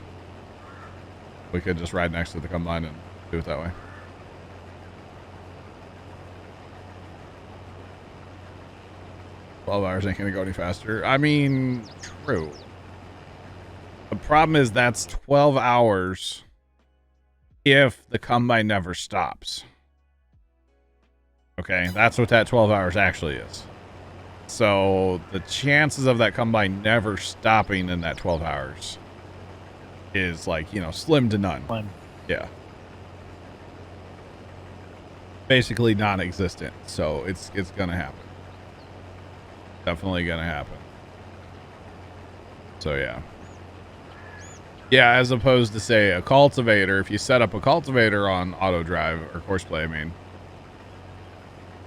[SPEAKER 2] We could just ride next to the combine and do it that way. $12 ain't gonna go any faster. I mean, true. The problem is that's 12 hours if the combine never stops. Okay, that's what that 12 hours actually is. So the chances of that combine never stopping in that 12 hours is like, you know, slim to none.
[SPEAKER 3] Slim.
[SPEAKER 2] Yeah. Basically non-existent. So it's gonna happen. Definitely gonna happen. So yeah. Yeah, as opposed to say a cultivator, if you set up a cultivator on auto drive or courseplay, I mean,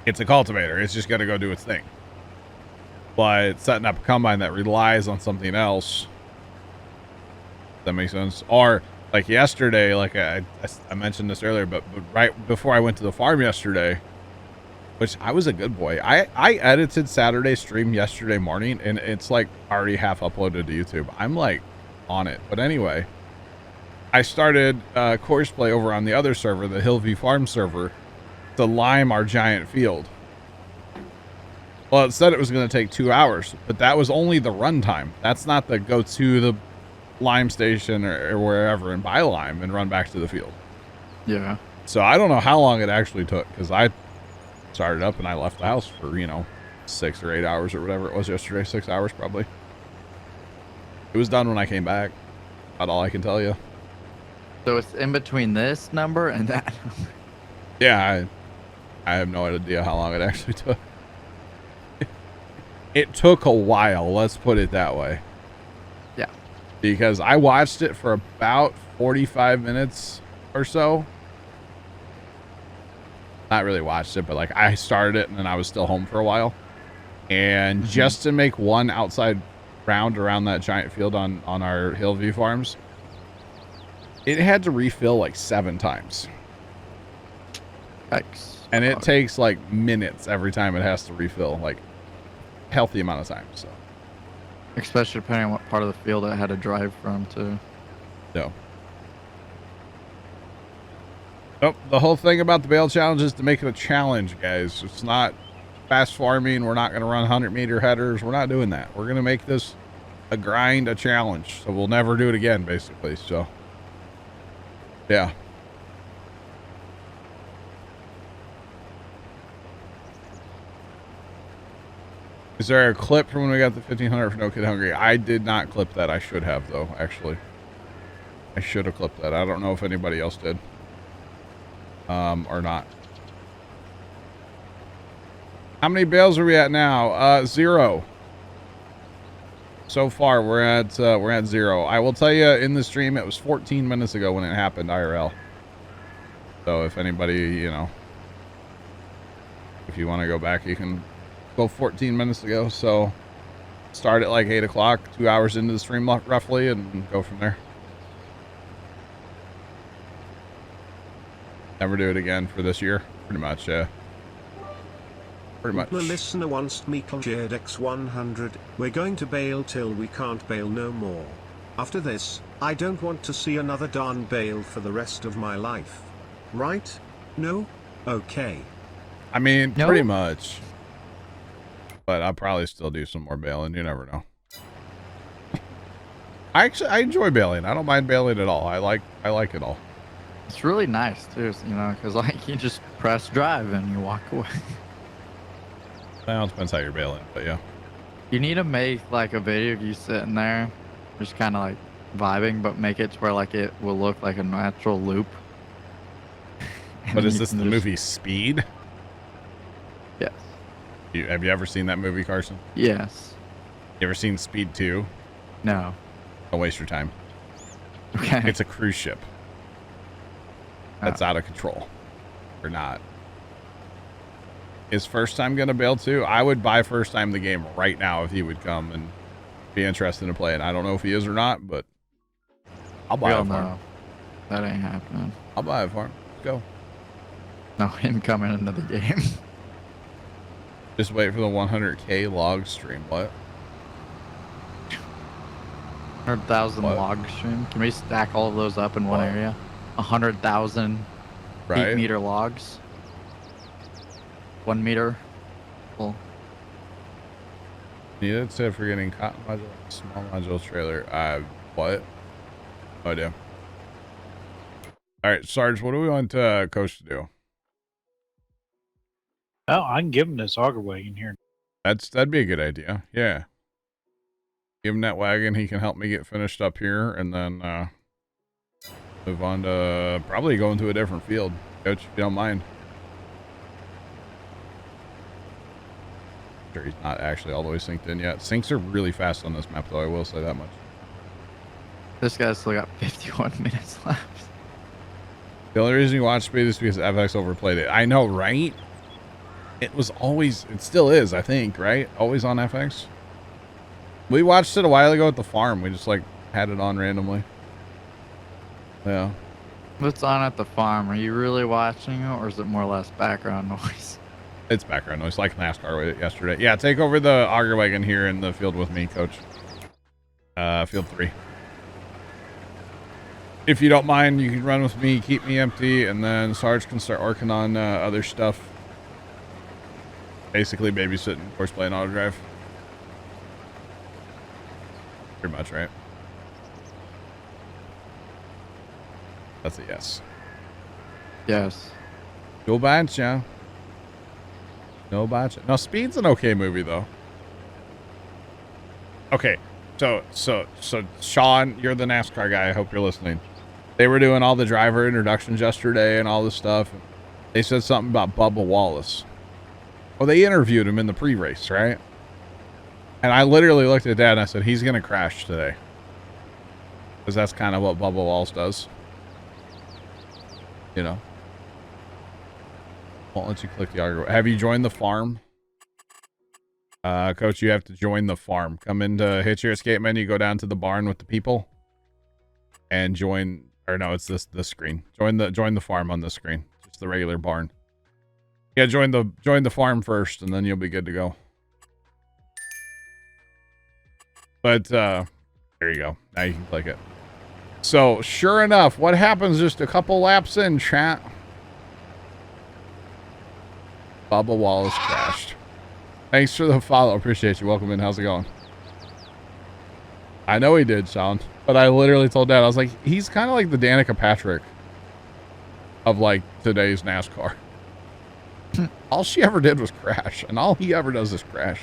[SPEAKER 2] it's a cultivator. It's just gonna go do its thing. But setting up a combine that relies on something else, does that make sense? Or like yesterday, like I mentioned this earlier, but right before I went to the farm yesterday, which I was a good boy. I edited Saturday's stream yesterday morning, and it's like already half uploaded to YouTube. I'm like on it. But anyway, I started courseplay over on the other server, the Hillview Farm server, to lime our giant field. Well, it said it was going to take 2 hours, but that was only the runtime. That's not the go to the lime station or wherever and buy lime and run back to the field.
[SPEAKER 1] Yeah.
[SPEAKER 2] So I don't know how long it actually took because I started up and I left the house for, 6 or 8 hours or whatever it was yesterday. 6 hours probably. It was done when I came back. About all I can tell you.
[SPEAKER 1] So it's in between this number and that.
[SPEAKER 2] Yeah, I have no idea how long it actually took. It took a while, let's put it that way.
[SPEAKER 1] Yeah.
[SPEAKER 2] Because I watched it for about 45 minutes or so. Not really watched it, but like I started it and then I was still home for a while. And just to make one outside round around that giant field on our Hillview farms, it had to refill like 7 times.
[SPEAKER 1] Yikes.
[SPEAKER 2] And it takes like minutes every time it has to refill, like healthy amount of time. So,
[SPEAKER 1] especially depending on what part of the field it had to drive from too.
[SPEAKER 2] No. Nope. The whole thing about the bale challenge is to make it a challenge, guys. It's not fast farming. We're not going to run 100-meter headers. We're not doing that. We're going to make this a grind, a challenge. So we'll never do it again, basically. So, yeah. Is there a clip from when we got the 1500 for No Kid Hungry? I did not clip that. I should have, though, actually. I should have clipped that. I don't know if anybody else did. Or not. How many bales are we at now? 0. So far, we're at 0. I will tell you, in the stream, it was 14 minutes ago when it happened, IRL. So if anybody, if you want to go back, you can go 14 minutes ago. So start at like 8 o'clock, 2 hours into the stream roughly, and go from there. Never do it again for this year, pretty much. Yeah. Pretty much.
[SPEAKER 4] The listener wants me to JDX 100. We're going to bail till we can't bail no more. After this, I don't want to see another darn bail for the rest of my life. Right? No? Okay.
[SPEAKER 2] I mean,
[SPEAKER 1] No.
[SPEAKER 2] pretty much. But I'll probably still do some more bailing. You never know. I enjoy bailing. I don't mind bailing at all. I like it all.
[SPEAKER 1] It's really nice too, because like you just press drive and you walk away.
[SPEAKER 2] Well, it depends how you're bailing, but yeah.
[SPEAKER 1] You need to make like a video of you sitting there, just kind of like vibing, but make it to where like it will look like a natural loop.
[SPEAKER 2] But is this the movie Speed?
[SPEAKER 1] Yes.
[SPEAKER 2] Have you ever seen that movie, Carson?
[SPEAKER 1] Yes.
[SPEAKER 2] You ever seen Speed 2?
[SPEAKER 1] No.
[SPEAKER 2] Don't waste your time.
[SPEAKER 1] Okay.
[SPEAKER 2] It's a cruise ship that's out of control. Or not. Is First Time gonna bail too? I would buy First Time the game right now if he would come and be interested in playing. I don't know if he is or not, but I'll buy it for him.
[SPEAKER 1] That ain't happening.
[SPEAKER 2] I'll buy it for him. Let's go.
[SPEAKER 1] No, him coming into the game.
[SPEAKER 2] Just wait for the 100K log stream. What?
[SPEAKER 1] 100,000
[SPEAKER 2] What?
[SPEAKER 1] log stream. Can we stack all of those up in one
[SPEAKER 2] What?
[SPEAKER 1] area? 100,000
[SPEAKER 2] Right?
[SPEAKER 1] 8-meter logs. 1 meter. Well,
[SPEAKER 2] Needed to for getting cotton module, small module trailer. What? No idea. All right, Sarge, what do we want Coach to do?
[SPEAKER 3] Oh, I can give him this auger wagon here.
[SPEAKER 2] That'd be a good idea. Yeah. Give him that wagon. He can help me get finished up here, and then move on to probably going to a different field, Coach, if you don't mind. Sure, he's not actually all the way synced in yet. Syncs are really fast on this map, though. I will say that much.
[SPEAKER 1] this guy's still got 51 minutes left.
[SPEAKER 2] The only reason you watch Speed is because FX overplayed it. I know, right? It was always, it still is, I think, right? Always on FX. We watched it a while ago at the farm. We just like had it on randomly. Yeah.
[SPEAKER 1] What's on at the farm? Are you really watching it, or is it more or less background noise?
[SPEAKER 2] It's background noise, like NASCAR yesterday. Yeah, take over the auger wagon here in the field with me, Coach. Field 3. If you don't mind, you can run with me, keep me empty, and then Sarge can start working on other stuff. Basically babysitting, of course, playing auto drive. Pretty much, right? That's a yes.
[SPEAKER 1] Yes.
[SPEAKER 2] Go Bancha. No Bancha. No, Speed's an okay movie though. Okay, so Sean, you're the NASCAR guy. I hope you're listening. They were doing all the driver introductions yesterday and all this stuff. They said something about Bubba Wallace. Well, they interviewed him in the pre-race, right? And I literally looked at Dad and I said, he's going to crash today. Because that's kind of what Bubba Wallace does. You know? Won't let you click the article. Have you joined the farm? Coach, you have to join the farm. Come into hit your escape menu, go down to the barn with the people. And join, or no, it's this screen. Join the farm on this screen. Just the regular barn. Yeah, join the farm first, and then you'll be good to go. But there you go. Now you can click it. So sure enough, what happens just a couple laps in, chat? Bubba Wallace crashed. Thanks for the follow. Appreciate you. Welcome in. How's it going? I know he did, Sean. But I literally told Dad, I was like, he's kind of like the Danica Patrick of like today's NASCAR. All she ever did was crash, and all he ever does is crash.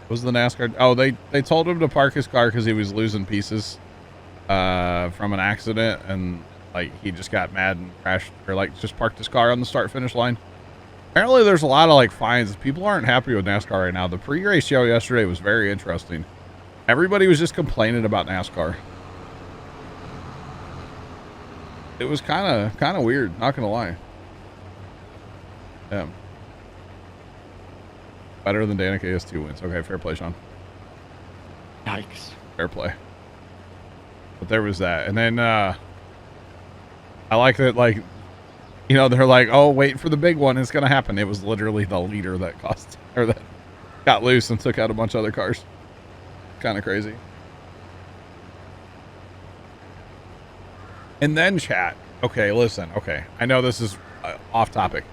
[SPEAKER 2] Was the NASCAR? Oh, they told him to park his car because he was losing pieces from an accident, and like he just got mad and crashed, or like just parked his car on the start-finish line. Apparently, there's a lot of like fines. People aren't happy with NASCAR right now. The pre-race show yesterday was very interesting. Everybody was just complaining about NASCAR. It was kind of weird, not gonna lie. Yeah. Better than Danica is 2 wins. Okay, fair play, Sean.
[SPEAKER 1] Yikes.
[SPEAKER 2] Fair play. But there was that. And then I like that, like, you know, they're like, oh, wait for the big one. It's gonna happen. It was literally the leader that that got loose and took out a bunch of other cars. Kind of crazy. And then chat. Okay, listen. Okay, I know this is off topic.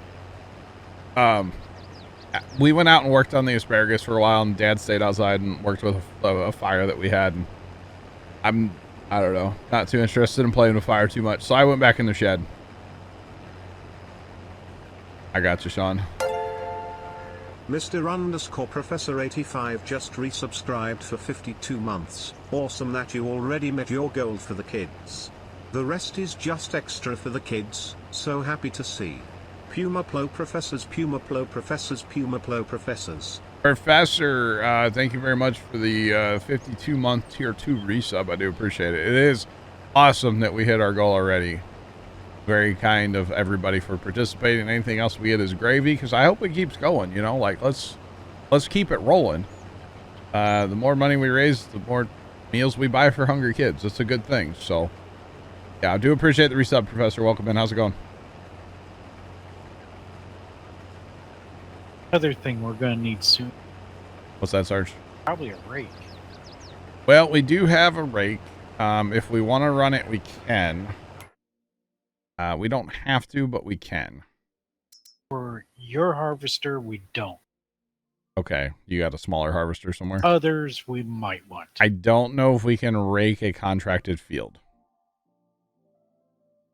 [SPEAKER 2] We went out and worked on the asparagus for a while, and Dad stayed outside and worked with a fire that we had. And I don't know, not too interested in playing with fire too much, so I went back in the shed. I got you, Sean.
[SPEAKER 4] Mr. Professor 85 just resubscribed for 52 months. Awesome that you already met your goal for the kids. The rest is just extra for the kids, so happy to see. Puma Plow Professors, Puma Plow Professors, Puma Plow Professors.
[SPEAKER 2] Professor, thank you very much for the 52-month tier 2 resub. I do appreciate it. It is awesome that we hit our goal already. Very kind of everybody for participating. Anything else we get is gravy, because I hope it keeps going, you know, like let's keep it rolling. The more money we raise, the more meals we buy for hungry kids. It's a good thing. So yeah, I do appreciate the resub, Professor. Welcome in. How's it going?
[SPEAKER 3] Other thing we're going to need soon.
[SPEAKER 2] What's that, Sarge?
[SPEAKER 3] Probably a rake.
[SPEAKER 2] Well, we do have a rake. If we want to run it, we can. We don't have to, but we can.
[SPEAKER 3] For your harvester, we don't.
[SPEAKER 2] Okay, you got a smaller harvester somewhere?
[SPEAKER 3] Others we might want.
[SPEAKER 2] I don't know if we can rake a contracted field.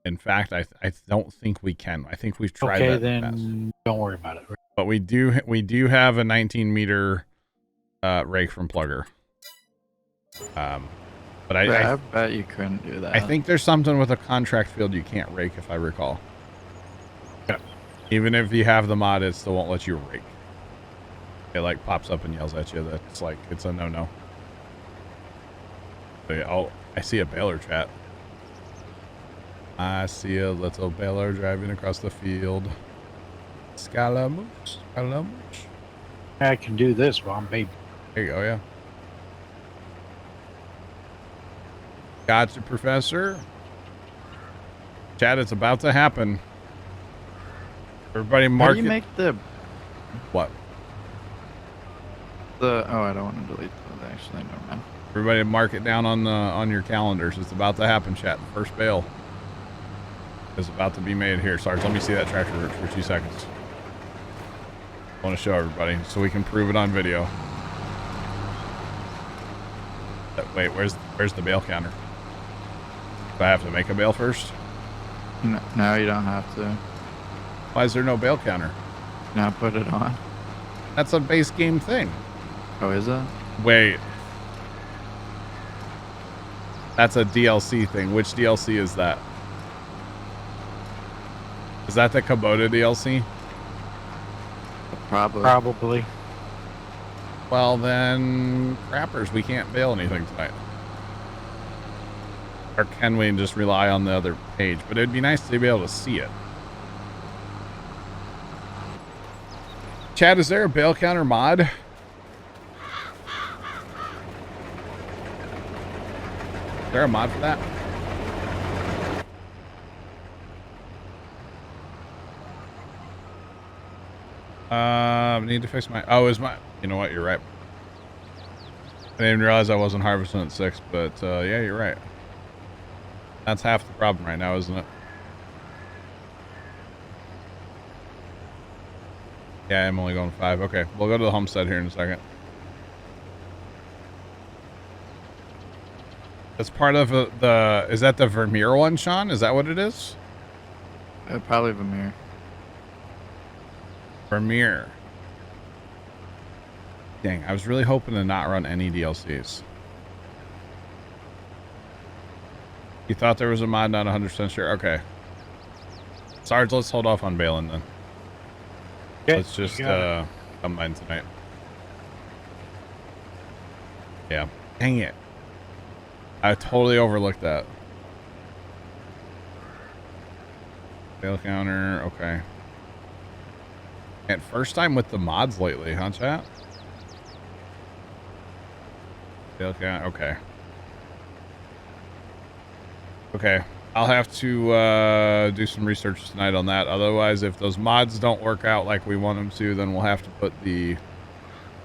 [SPEAKER 2] In fact, I don't think we can. I think we've tried that.
[SPEAKER 3] Okay, then don't worry about it.
[SPEAKER 2] But we do have a 19 meter rake from Plugger. But
[SPEAKER 1] I bet you couldn't do that.
[SPEAKER 2] I think there's something with a contract field you can't rake, if I recall.
[SPEAKER 3] Yeah.
[SPEAKER 2] Even if you have the mod, it still won't let you rake. It like pops up and yells at you. That's like, it's a no-no. So, yeah, oh, I see a baler, chat. I see a little baler driving across the field. Scaramouche.
[SPEAKER 3] I can do this while I'm baby.
[SPEAKER 2] There you go, yeah. Gotcha, Professor. Chat, it's about to happen. Everybody mark it.
[SPEAKER 1] How do you make the...
[SPEAKER 2] What?
[SPEAKER 1] Oh, I don't want to delete that, actually. Never mind.
[SPEAKER 2] Everybody mark it down on your calendars. It's about to happen, chat. The first bale is about to be made here. Sarge, let me see that tractor route for 2 seconds. I want to show everybody so we can prove it on video. Wait, where's the bale counter? Do I have to make a bale first?
[SPEAKER 1] No, you don't have to.
[SPEAKER 2] Why is there no bale counter?
[SPEAKER 1] Now put it on.
[SPEAKER 2] That's a base game thing.
[SPEAKER 1] Oh, is it?
[SPEAKER 2] Wait. That's a DLC thing. Which DLC is that? Is that the Kubota DLC?
[SPEAKER 3] Probably.
[SPEAKER 2] Well, then, crappers, we can't bail anything tonight. Or can we just rely on the other page? But it'd be nice to be able to see it. Chad, is there a bail counter mod? Is there a mod for that? I need to fix my... Oh, is my... You know what? You're right. I didn't even realize I wasn't harvesting at 6, but yeah, you're right. That's half the problem right now, isn't it? Yeah, I'm only going 5. Okay, we'll go to the homestead here in a second. That's part of the... Is that the Vermeer one, Sean? Is that what it is?
[SPEAKER 1] Probably Vermeer.
[SPEAKER 2] Vermeer. Dang, I was really hoping to not run any DLCs. You thought there was a mod, not 100% sure? Okay. Sarge, let's hold off on bailing then.
[SPEAKER 3] Okay,
[SPEAKER 2] let's just combine tonight. Yeah. Dang it. I totally overlooked that. Bail counter, okay. And first time with the mods lately, huh, chat? Bail count, okay. Okay, I'll have to do some research tonight on that. Otherwise, if those mods don't work out like we want them to, then we'll have to put the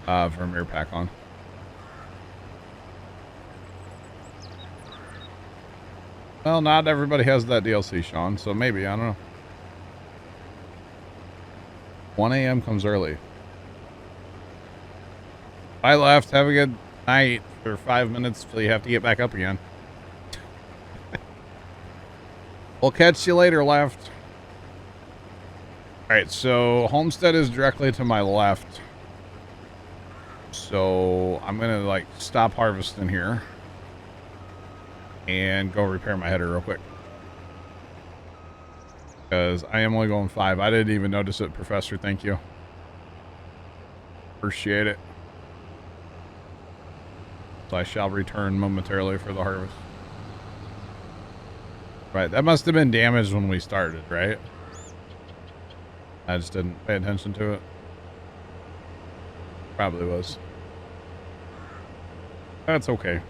[SPEAKER 2] Vermeer pack on. Well, not everybody has that DLC, Sean, so maybe, I don't know. 1 a.m. comes early. Bye, left. Have a good night for 5 minutes till you have to get back up again. We'll catch you later, left. Alright, so homestead is directly to my left. So I'm gonna like stop harvesting here and go repair my header real quick. Because I am only going 5. I didn't even notice it, Professor. Thank you. Appreciate it. So I shall return momentarily for the harvest. Right, that must have been damaged when we started, right? I just didn't pay attention to it. Probably was. That's okay.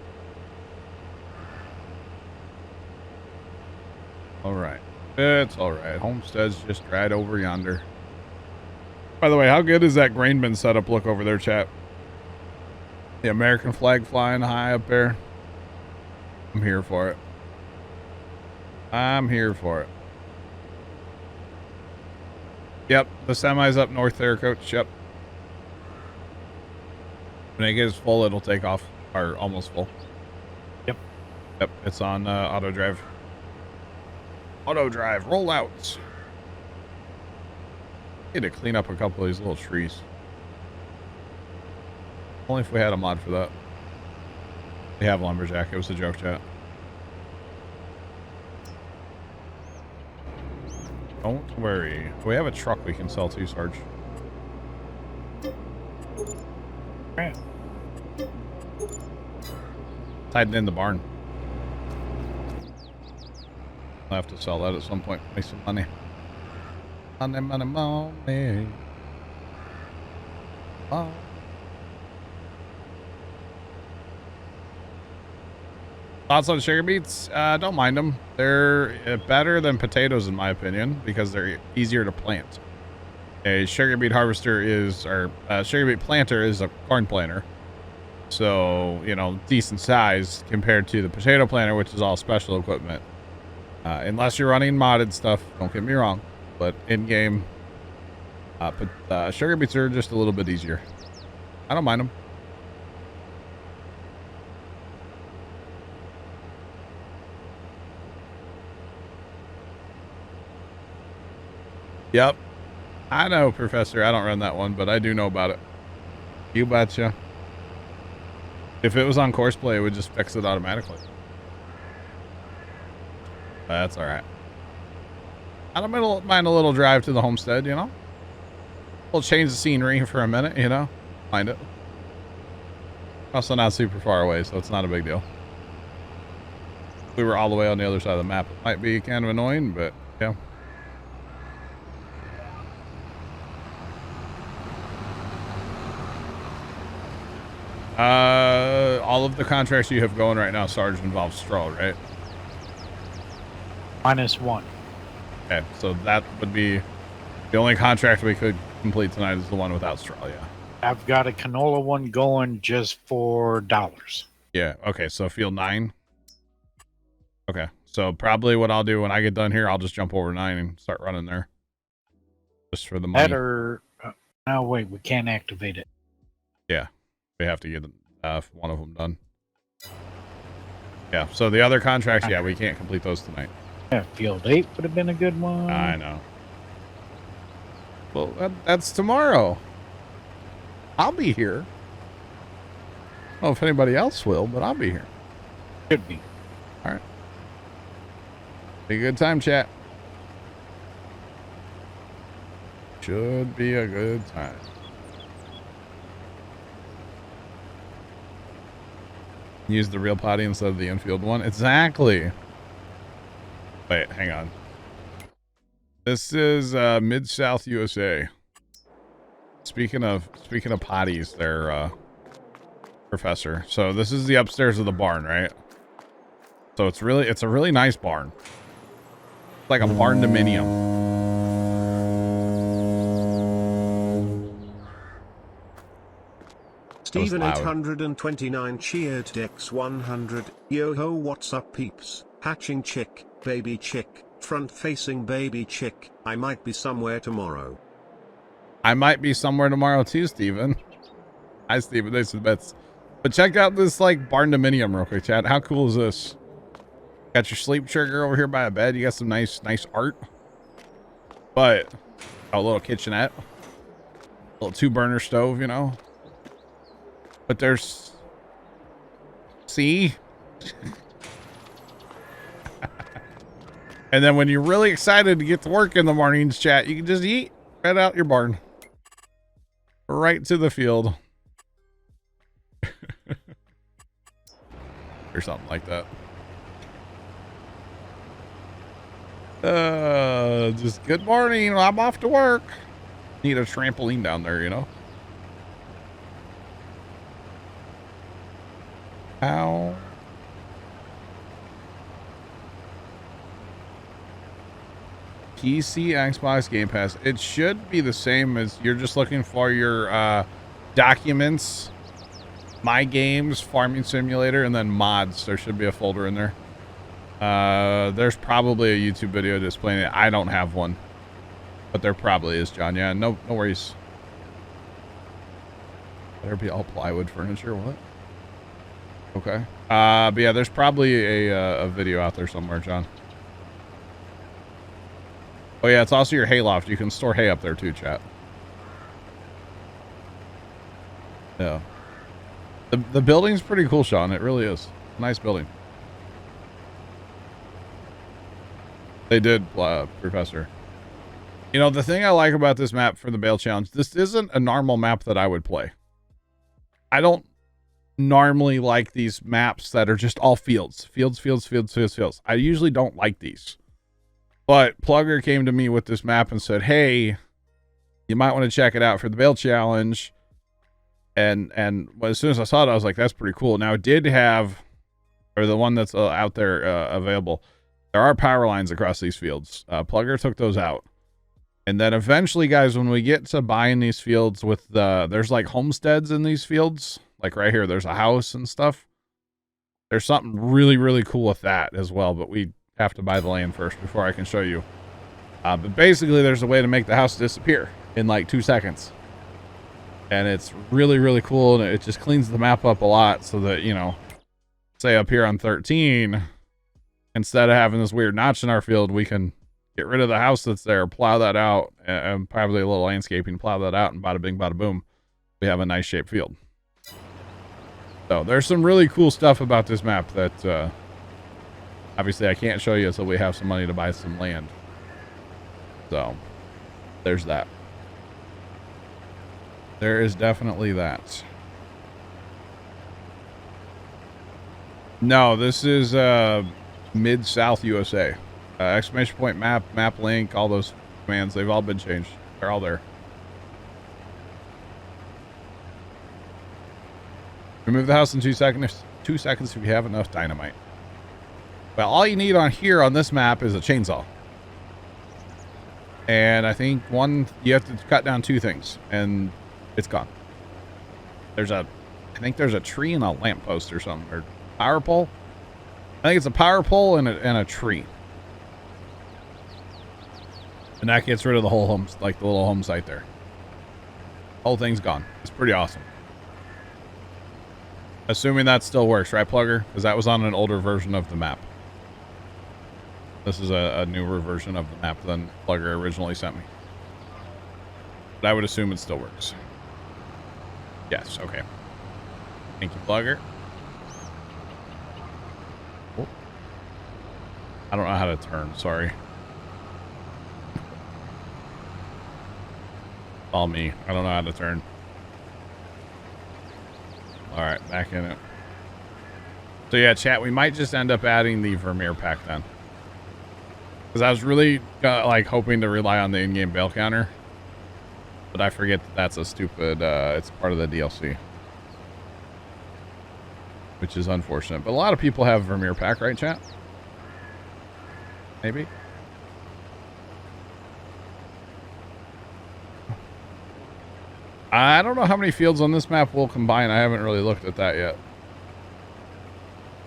[SPEAKER 2] Alright. It's alright. Homestead's just right over yonder. By the way, how good is that grain bin setup look over there, chat? The American flag flying high up there. I'm here for it. I'm here for it. Yep, the semi's up north there, Coach. Yep. When it gets full, it'll take off. Or almost full.
[SPEAKER 3] Yep.
[SPEAKER 2] Yep, it's on auto drive. Auto drive, rollouts. Need to clean up a couple of these little trees. Only if we had a mod for that. We have lumberjack. It was a joke, chat. Don't worry. We have a truck we can sell too, Sarge.
[SPEAKER 3] Right.
[SPEAKER 2] It's hiding in the barn. I'll have to sell that at some point. Make some money. Money, money, money. Oh. Thoughts on sugar beets? Don't mind them. They're better than potatoes in my opinion because they're easier to plant. A sugar beet harvester is, or sugar beet planter is a corn planter. So, you know, decent size compared to the potato planter, which is all special equipment. Unless you're running modded stuff, don't get me wrong. But in-game, sugar beets are just a little bit easier. I don't mind them. Yep. I know, Professor. I don't run that one, but I do know about it. You betcha. If it was on Courseplay, it would just fix it automatically. That's all right. I don't mind a little drive to the homestead, you know? We'll change the scenery for a minute, you know? Mind it. Also not super far away, so it's not a big deal. If we were all the way on the other side of the map, it might be kind of annoying, but yeah. All of the contracts you have going right now, Sarge, involve straw, right?
[SPEAKER 3] -1.
[SPEAKER 2] Okay, so that would be the only contract we could complete tonight is the one without straw, yeah.
[SPEAKER 3] I've got a canola one going just for dollars.
[SPEAKER 2] Yeah, okay, so field 9. Okay, so probably what I'll do when I get done here, I'll just jump over 9 and start running there. Just for the money.
[SPEAKER 3] Better. No, wait, we can't activate it.
[SPEAKER 2] Yeah, we have to get one of them done. Yeah, so the other contracts, yeah, we can't complete those tonight.
[SPEAKER 3] Yeah, field 8 would have been a good one.
[SPEAKER 2] I know. Well, that's tomorrow. I'll be here. I don't know if anybody else will, but I'll be here.
[SPEAKER 3] Should be.
[SPEAKER 2] All right. Be a good time, chat. Should be a good time. Use the real potty instead of the infield one. Exactly. Wait, hang on. This is Mid-South USA. Speaking of potties, there, Professor. So this is the upstairs of the barn, right? So it's a really nice barn. It's like a barn dominium.
[SPEAKER 4] Steven 829 cheered Dex 100. Yo ho, what's up, peeps? Hatching chick, baby chick, front facing baby chick. I might be somewhere tomorrow.
[SPEAKER 2] I might be somewhere tomorrow too, Steven. Hi, Steven. Thanks for the bets. But check out this like barn dominium real quick, chat. How cool is this? Got your sleep trigger over here by a bed. You got some nice art. But a little kitchenette, a little 2-burner stove, you know. But there's, see? And then when you're really excited to get to work in the mornings, chat, you can just eat right out your barn. Right to the field. Or something like that. Just good morning. I'm off to work. Need a trampoline down there, you know? Ow. PC, Xbox, Game Pass. It should be the same as you're just looking for your documents, my games, farming simulator, and then mods. There should be a folder in there. There's probably a YouTube video displaying it. I don't have one, but there probably is, John. Yeah, no worries. Better be all plywood furniture. What? Okay. But yeah, there's probably a video out there somewhere, John. Oh yeah, it's also your hay loft. You can store hay up there too, chat. Yeah. The building's pretty cool, Sean. It really is. Nice building. They did, Professor. You know, the thing I like about this map for the Bale Challenge, this isn't a normal map that I would play. I don't normally like these maps that are just all fields. Fields. I usually don't like these. But Plugger came to me with this map and said, hey, you might want to check it out for the Bale Challenge. And as soon as I saw it, I was like, that's pretty cool. Now, it did have, or the one that's out there available, there are power lines across these fields. Plugger took those out. And then eventually, guys, when we get to buying these fields with there's like homesteads in these fields. Like right here, there's a house and stuff. There's something really, really cool with that as well. But we have to buy the land first before I can show you. But basically, there's a way to make the house disappear in like 2 seconds. And it's really, really cool. And it just cleans the map up a lot so that, you know, say up here on 13, instead of having this weird notch in our field, we can Get rid of the house that's there, plow that out, and probably a little landscaping, plow that out, and bada bing, bada boom. We have a nice shaped field. So there's some really cool stuff about this map that obviously I can't show you until we have some money to buy some land. So there's that. There is definitely that. No, this is mid-south USA. Exclamation point map, map link, all those commands, they've all been changed. They're all there. Remove the house in 2 seconds. 2 seconds if you have enough dynamite. Well, all you need on here on this map is a chainsaw. And I think you have to cut down 2 things, and it's gone. I think there's a tree and a lamppost or something, or power pole. I think it's a power pole and a tree. And that gets rid of the whole home, like the little home site there. Whole thing's gone. It's pretty awesome. Assuming that still works, right, Plugger? Because that was on an older version of the map. This is a newer version of the map than Plugger originally sent me. But I would assume it still works. Yes, okay. Thank you, Plugger. Oh. I don't know how to turn, sorry. All me. I don't know how to turn. Alright, back in it. So yeah, chat, we might just end up adding the Vermeer pack then. Because I was really like hoping to rely on the in-game bail counter. But I forget that that's a stupid, it's part of the DLC. Which is unfortunate. But a lot of people have Vermeer pack, right, chat? Maybe? I don't know how many fields on this map will combine. I haven't really looked at that yet.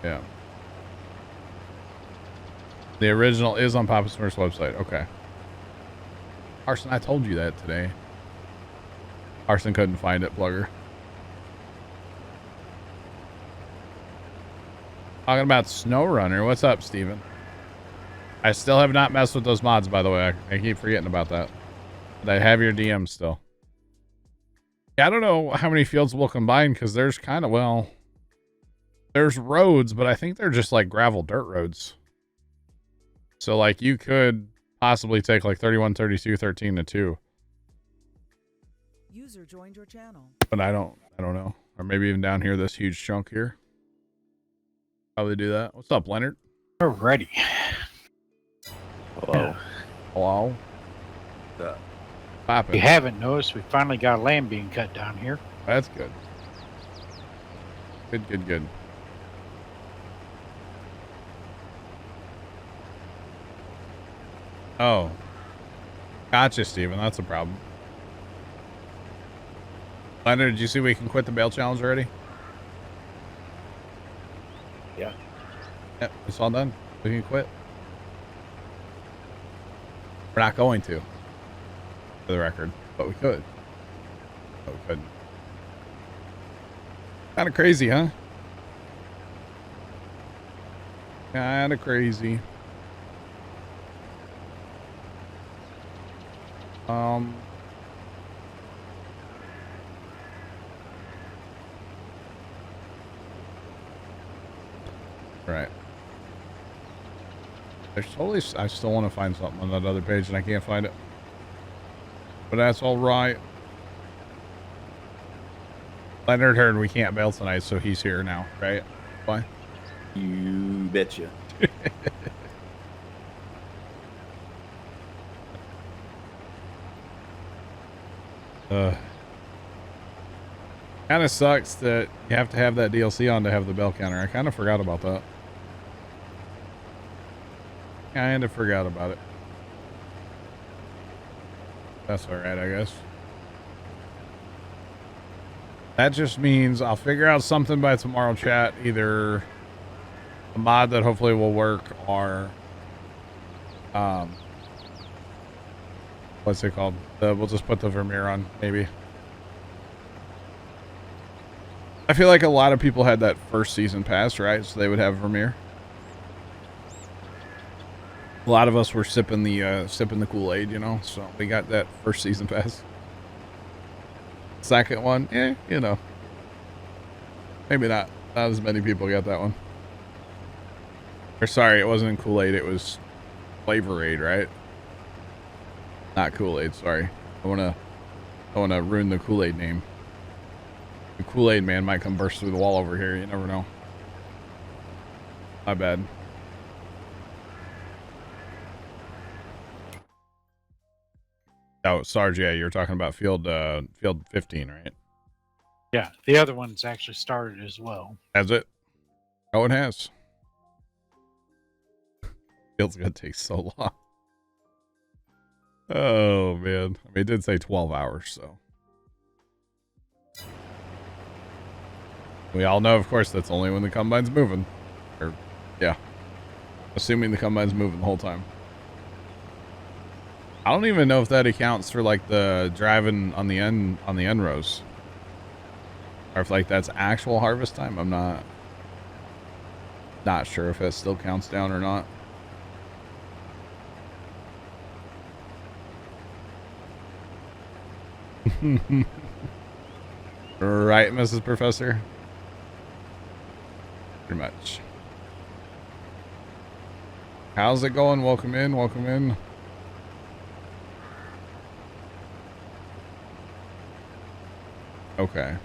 [SPEAKER 2] Yeah. The original is on Papa Smurf's website. Okay. Arson, I told you that today. Arson couldn't find it, Plugger. Talking about SnowRunner. What's up, Steven? I still have not messed with those mods, by the way. I keep forgetting about that. But I have your DM still. I don't know how many fields will combine because there's kind of, well, there's roads, but I think they're just like gravel dirt roads. So like you could possibly take like 31, 32, 13 to 2.
[SPEAKER 6] User joined your channel.
[SPEAKER 2] But I don't know. Or maybe even down here, this huge chunk here. Probably do that. What's up, Leonard?
[SPEAKER 3] We're ready.
[SPEAKER 7] Hello.
[SPEAKER 2] Hello.
[SPEAKER 7] What's up?
[SPEAKER 3] If you haven't noticed, we finally got land being cut down here.
[SPEAKER 2] That's good. Good. Oh. Gotcha, Steven. That's a problem. Leonard, did you see we can quit the bail challenge already?
[SPEAKER 7] Yeah.
[SPEAKER 2] Yep, it's all done. We can quit. We're not going to. For the record, but we could. But we couldn't. Kind of crazy, huh? Kind of crazy. Right. There's totally. I still want to find something on that other page, and I can't find it. But that's all right. Leonard heard we can't bail tonight, so he's here now, right? Why?
[SPEAKER 7] You betcha.
[SPEAKER 2] Kind of sucks that you have to have that DLC on to have the bell counter. I kind of forgot about that. Kind of forgot about it. That's alright, I guess. That just means I'll figure out something by tomorrow, chat. Either a mod that hopefully will work, or what's it called? We'll just put the Vermeer on, maybe. I feel like a lot of people had that first season pass, right? So they would have Vermeer. A lot of us were sipping the Kool-Aid, you know, so we got that first season pass. Second one, you know, maybe not as many people got that one. Or sorry, it wasn't Kool-Aid, it was Flavor-Aid, right? Not Kool-Aid, sorry. I wanna ruin the Kool-Aid name. The Kool-Aid man might come burst through the wall over here, you never know. My bad. Oh, Sarge, yeah, you were talking about field 15, right?
[SPEAKER 3] Yeah, the other one's actually started as well.
[SPEAKER 2] Has it? Oh, it has. Field's gonna take so long. Oh, man. I mean, it did say 12 hours, so. We all know, of course, that's only when the combine's moving. Or, yeah. Assuming the combine's moving the whole time. I don't even know if that accounts for, like, the driving on the end rows. Or if, like, that's actual harvest time. I'm not sure if that still counts down or not. Right, Mrs. Professor? Pretty much. How's it going? Welcome in, welcome in. Okay.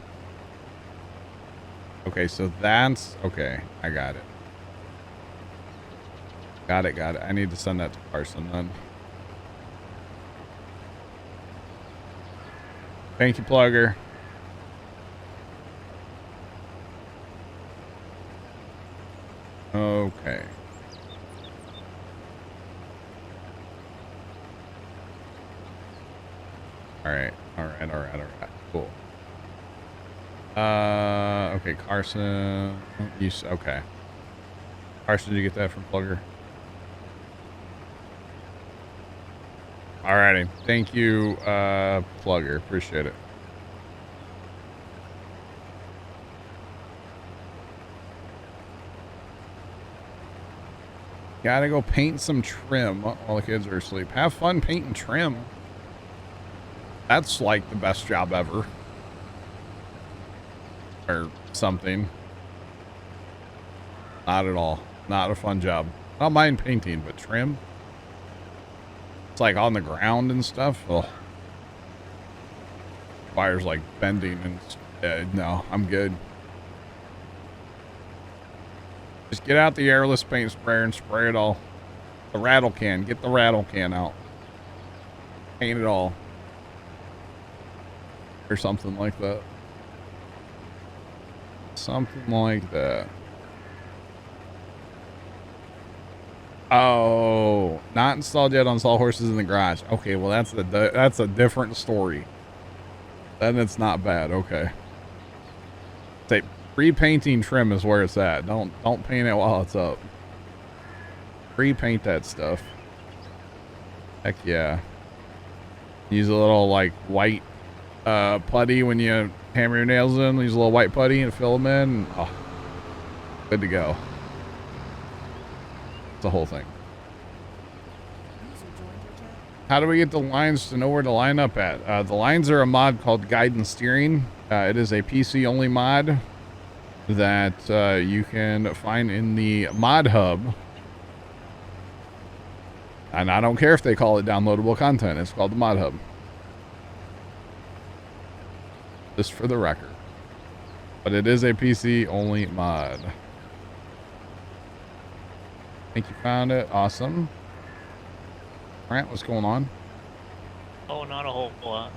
[SPEAKER 2] Okay, so that's... Okay, I got it. Got it. I need to send that to Carson then. Thank you, Plugger. Okay. All right. Cool. Okay, Carson. Okay. Carson, did you get that from Plugger? Alrighty. Thank you, Plugger. Appreciate it. Gotta go paint some trim while the kids are asleep. Have fun painting trim. That's like the best job ever. Or something. Not at all. Not a fun job. I don't mind painting, but trim? It's like on the ground and stuff. Oh. Wires like bending and no, I'm good. Just get out the airless paint sprayer and spray it all. The rattle can. Get the rattle can out. Paint it all. Or something like that. Something like that. Oh, not installed yet on Sawhorses in the garage. Okay, well that's a different story. Then it's not bad. Okay. Say repainting trim is where it's at. Don't paint it while it's up. Repaint that stuff. Heck yeah. Use a little like white putty when you hammer your nails in. Use a little white putty and fill them in. Oh, good to go. The whole thing. How do we get the lines to know where to line up at? The lines are a mod called Guide and Steering. It is a PC only mod that you can find in the mod hub. And I don't care if they call it downloadable content. It's called the mod hub. Just for the record. But it is a PC only mod. I think you found it. Awesome. Alright, what's going on?
[SPEAKER 6] Oh, not a whole lot.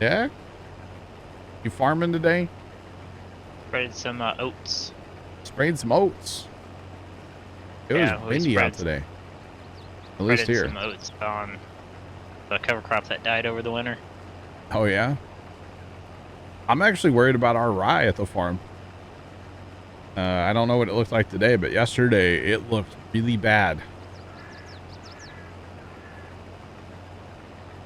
[SPEAKER 2] Yeah? You farming today?
[SPEAKER 6] Sprayed some oats.
[SPEAKER 2] Sprayed some oats. It was windy out today. At least here.
[SPEAKER 6] Some oats on the cover crop that died over the winter.
[SPEAKER 2] Oh, yeah? I'm actually worried about our rye at the farm. I don't know what it looked like today, but yesterday it looked really bad.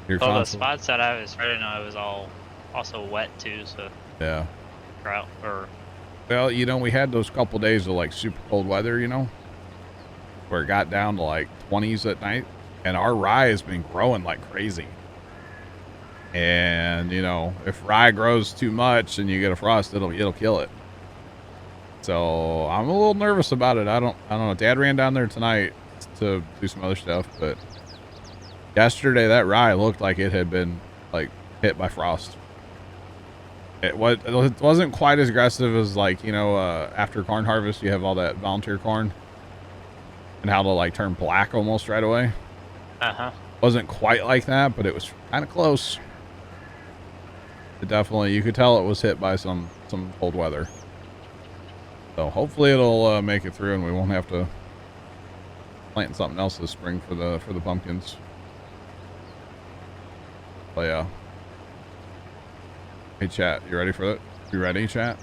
[SPEAKER 6] Well, the spots that I was spraying on, it was all also wet too, so
[SPEAKER 2] yeah.
[SPEAKER 6] Drought or.
[SPEAKER 2] Well, you know, we had those couple days of like super cold weather, you know, where it got down to like 20s at night, and our rye has been growing like crazy. And you know, if rye grows too much and you get a frost, it'll kill it. So I'm a little nervous about it. I don't know. Dad ran down there tonight to do some other stuff, but yesterday that rye looked like it had been like hit by frost. It wasn't quite as aggressive as, like, you know, after corn harvest, you have all that volunteer corn and how to like turn black almost right away. Wasn't quite like that, but it was kind of close. It definitely, you could tell it was hit by some cold weather. So hopefully it'll make it through and we won't have to plant something else this spring for the pumpkins. But yeah. Hey chat, you ready for it? You ready, chat?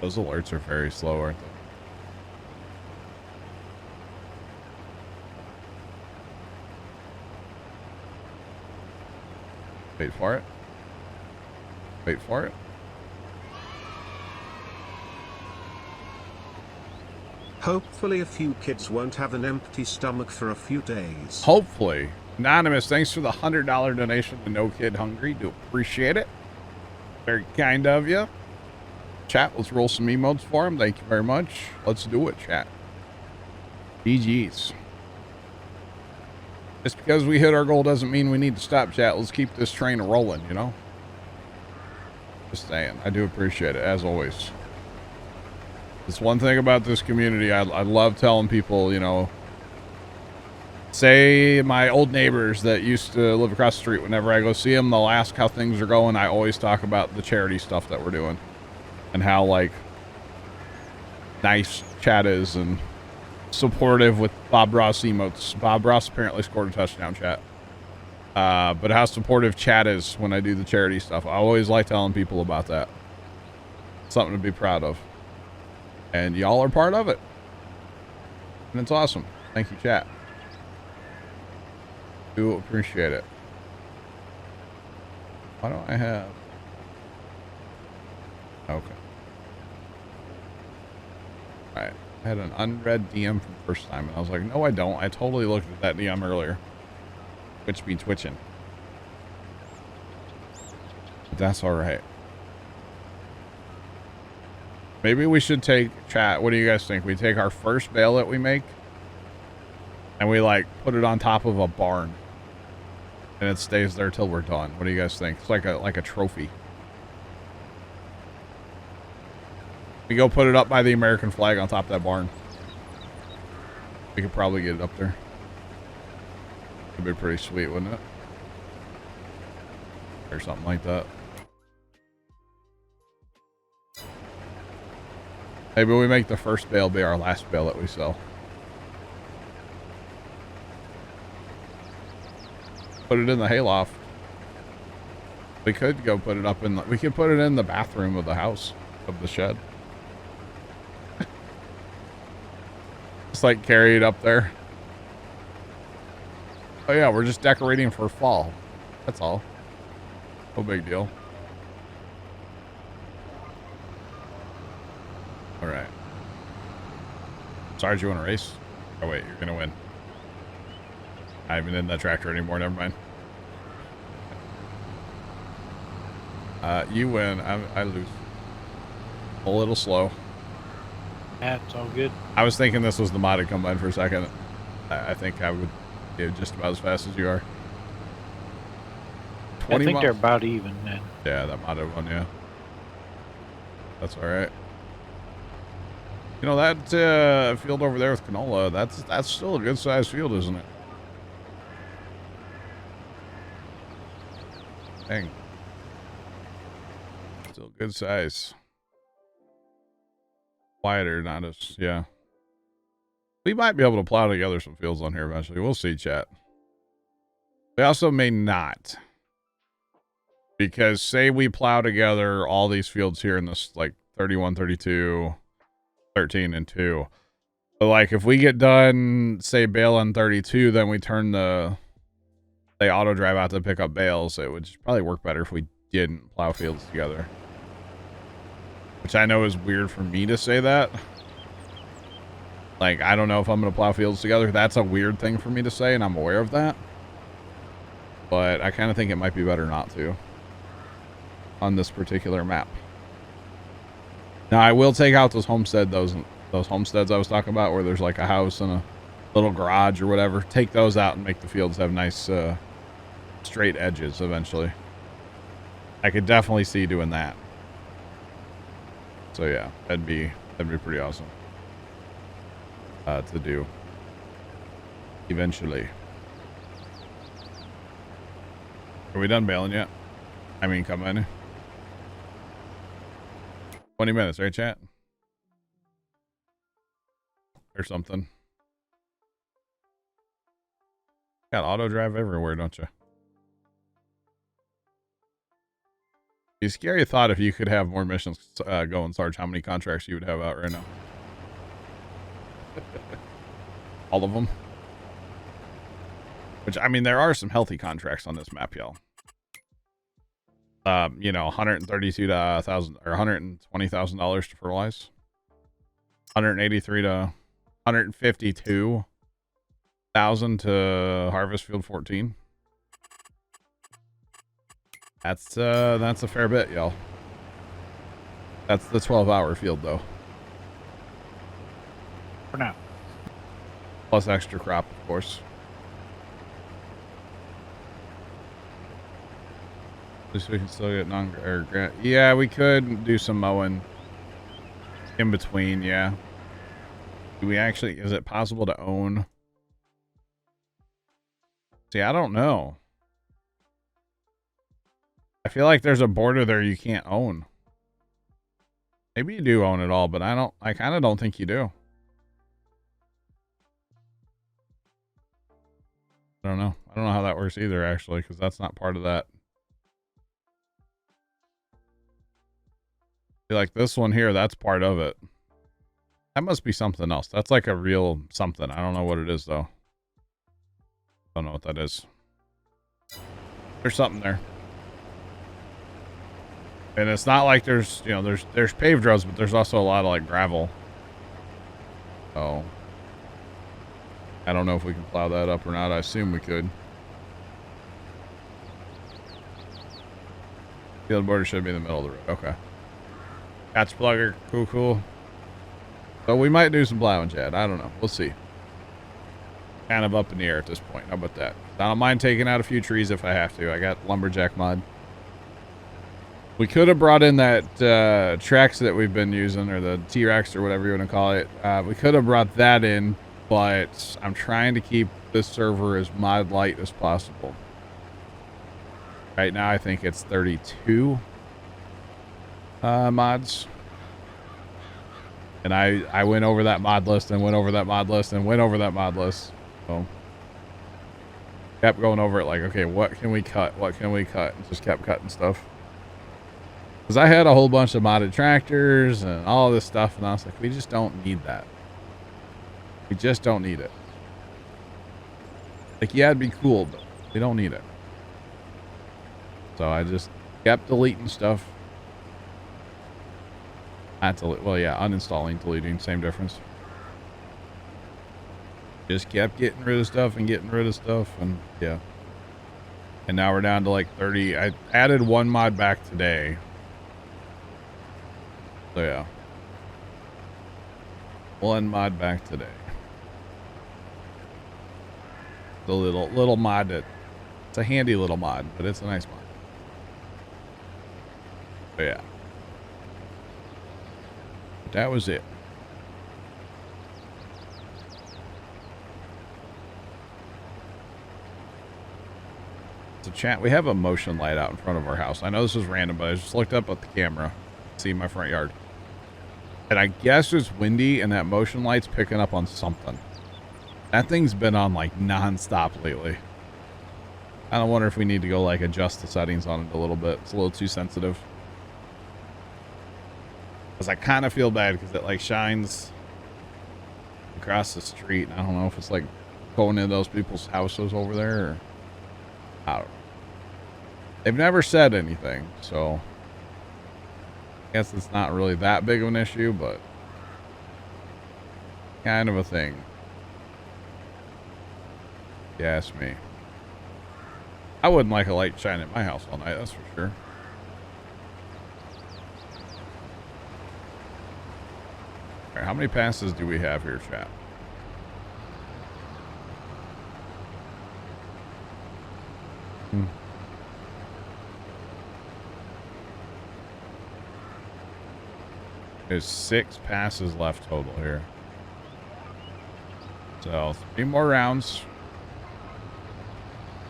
[SPEAKER 2] Those alerts are very slow, aren't they? Wait for it. Wait for it.
[SPEAKER 4] Hopefully a few kids won't have an empty stomach for a few days.
[SPEAKER 2] Hopefully. Anonymous, thanks for the $100 donation to No Kid Hungry. Do appreciate it. Very kind of you. Chat, let's roll some emotes for him. Thank you very much. Let's do it, chat. GG's. Just because we hit our goal doesn't mean we need to stop, chat. Let's keep this train rolling, you know? Just saying. I do appreciate it, as always. It's one thing about this community. I love telling people, you know, say my old neighbors that used to live across the street, whenever I go see them, they'll ask how things are going. I always talk about the charity stuff that we're doing and how, like, nice chat is and supportive with Bob Ross emotes. Bob Ross apparently scored a touchdown, chat. But how supportive chat is when I do the charity stuff. I always like telling people about that. Something to be proud of. And y'all are part of it. And it's awesome. Thank you, chat. Do appreciate it. Why don't I have... Okay. Alright. I had an unread DM from the first time, and I was like, no, I don't. I totally looked at that DM earlier. Twitch be twitching. But that's alright. Maybe we should take, chat, what do you guys think? We take our first bale that we make, and we, like, put it on top of a barn. And it stays there till we're done. What do you guys think? It's like a trophy. We go put it up by the American flag on top of that barn. We could probably get it up there. It'd be pretty sweet, wouldn't it? Or something like that. Maybe we make the first bale be our last bale that we sell. Put it in the hayloft. We could go put it up in the... We could put it in the bathroom of the house. Of the shed. Just like carry it up there. Oh yeah, we're just decorating for fall. That's all. No big deal. Alright. Sarge, you want to race? Oh wait, you're gonna win. I'm not in that tractor anymore, never mind. You win, I lose. A little slow.
[SPEAKER 3] That's all good.
[SPEAKER 2] I was thinking this was the modded combine for a second. I think I would do just about as fast as you are.
[SPEAKER 3] I think they're about even then.
[SPEAKER 2] Yeah, that modded one, yeah. That's alright. You know, that field over there with canola, that's still a good sized field, isn't it? Dang. Still good size. Quieter, not as, yeah. We might be able to plow together some fields on here eventually. We'll see, chat. We also may not. Because say we plow together all these fields here in this, like, 31, 32, 13, and 2. But, like, if we get done, say, bale on 32, then we turn they auto drive out to pick up bales. It would probably work better if we didn't plow fields together. Which I know is weird for me to say that. Like, I don't know if I'm going to plow fields together. That's a weird thing for me to say, and I'm aware of that. But I kind of think it might be better not to on this particular map. Now, I will take out those homesteads I was talking about where there's like a house and a little garage or whatever. Take those out and make the fields have nice straight edges eventually. I could definitely see doing that. So yeah, that'd be pretty awesome. To do eventually. Are we done bailing yet? I mean, come in. 20 minutes, right, chat? Or something. Got auto drive everywhere, don't you? Be a scary thought if you could have more missions going, Sarge, how many contracts you would have out right now. All of them. Which, I mean, there are some healthy contracts on this map, y'all. You know, $132,000 or $120,000 to fertilize. 183 to 152,000 to harvest field 14. That's a fair bit, y'all. That's the 12-hour field, though.
[SPEAKER 3] For now.
[SPEAKER 2] Plus extra crop, of course. At least we can still get grant. Yeah, we could do some mowing in between, yeah. Do we actually, is it possible to own? See, I don't know. I feel like there's a border there you can't own. Maybe you do own it all, but I kind of don't think you do. I don't know. I don't know how that works either, actually, because that's not part of that. I feel like this one here, that's part of it. That must be something else. That's like a real something. I don't know what it is, though. Don't know what that is. There's something there. And it's not like there's, you know, there's paved roads, but there's also a lot of like gravel. So I don't know if we can plow that up or not. I assume we could. Field border should be in the middle of the road. Okay. Catch plugger. Cool. So we might do some plowing, Chad. I don't know. We'll see. Kind of up in the air at this point. How about that? I don't mind taking out a few trees if I have to. I got lumberjack mod. We could have brought in that Trex that we've been using, or the T-Rex, or whatever you want to call it. We could have brought that in, but I'm trying to keep this server as mod light as possible. Right now, I think it's 32 mods. And I went over that mod list and went over that mod list and went over that mod list. So kept going over it like, okay, what can we cut? What can we cut? And just kept cutting stuff. Because I had a whole bunch of modded tractors and all this stuff, and I was like, we just don't need that. We just don't need it. Like, yeah, it'd be cool, but we don't need it. So I just kept deleting stuff. Well, yeah, uninstalling, deleting, same difference. Just kept getting rid of stuff and getting rid of stuff, and yeah. And now we're down to like 30. I added one mod back today. So yeah. One mod back today. The little mod that, it's a handy little mod, but it's a nice mod. So yeah. But that was it. So chat, we have a motion light out in front of our house. I know this is random, but I just looked up at the camera to see my front yard. And I guess it's windy and that motion light's picking up on something. That thing's been on like non-stop lately. I don't wonder if we need to go like adjust the settings on it a little bit. It's a little too sensitive. Because I kind of feel bad because it like shines across the street. I don't know if it's like going into those people's houses over there or I don't know. They've never said anything, so I guess it's not really that big of an issue, but kind of a thing. If you ask me. I wouldn't like a light shine at my house all night, that's for sure. All right, how many passes do we have here, chat? There's 6 passes left total here. So 3 more rounds.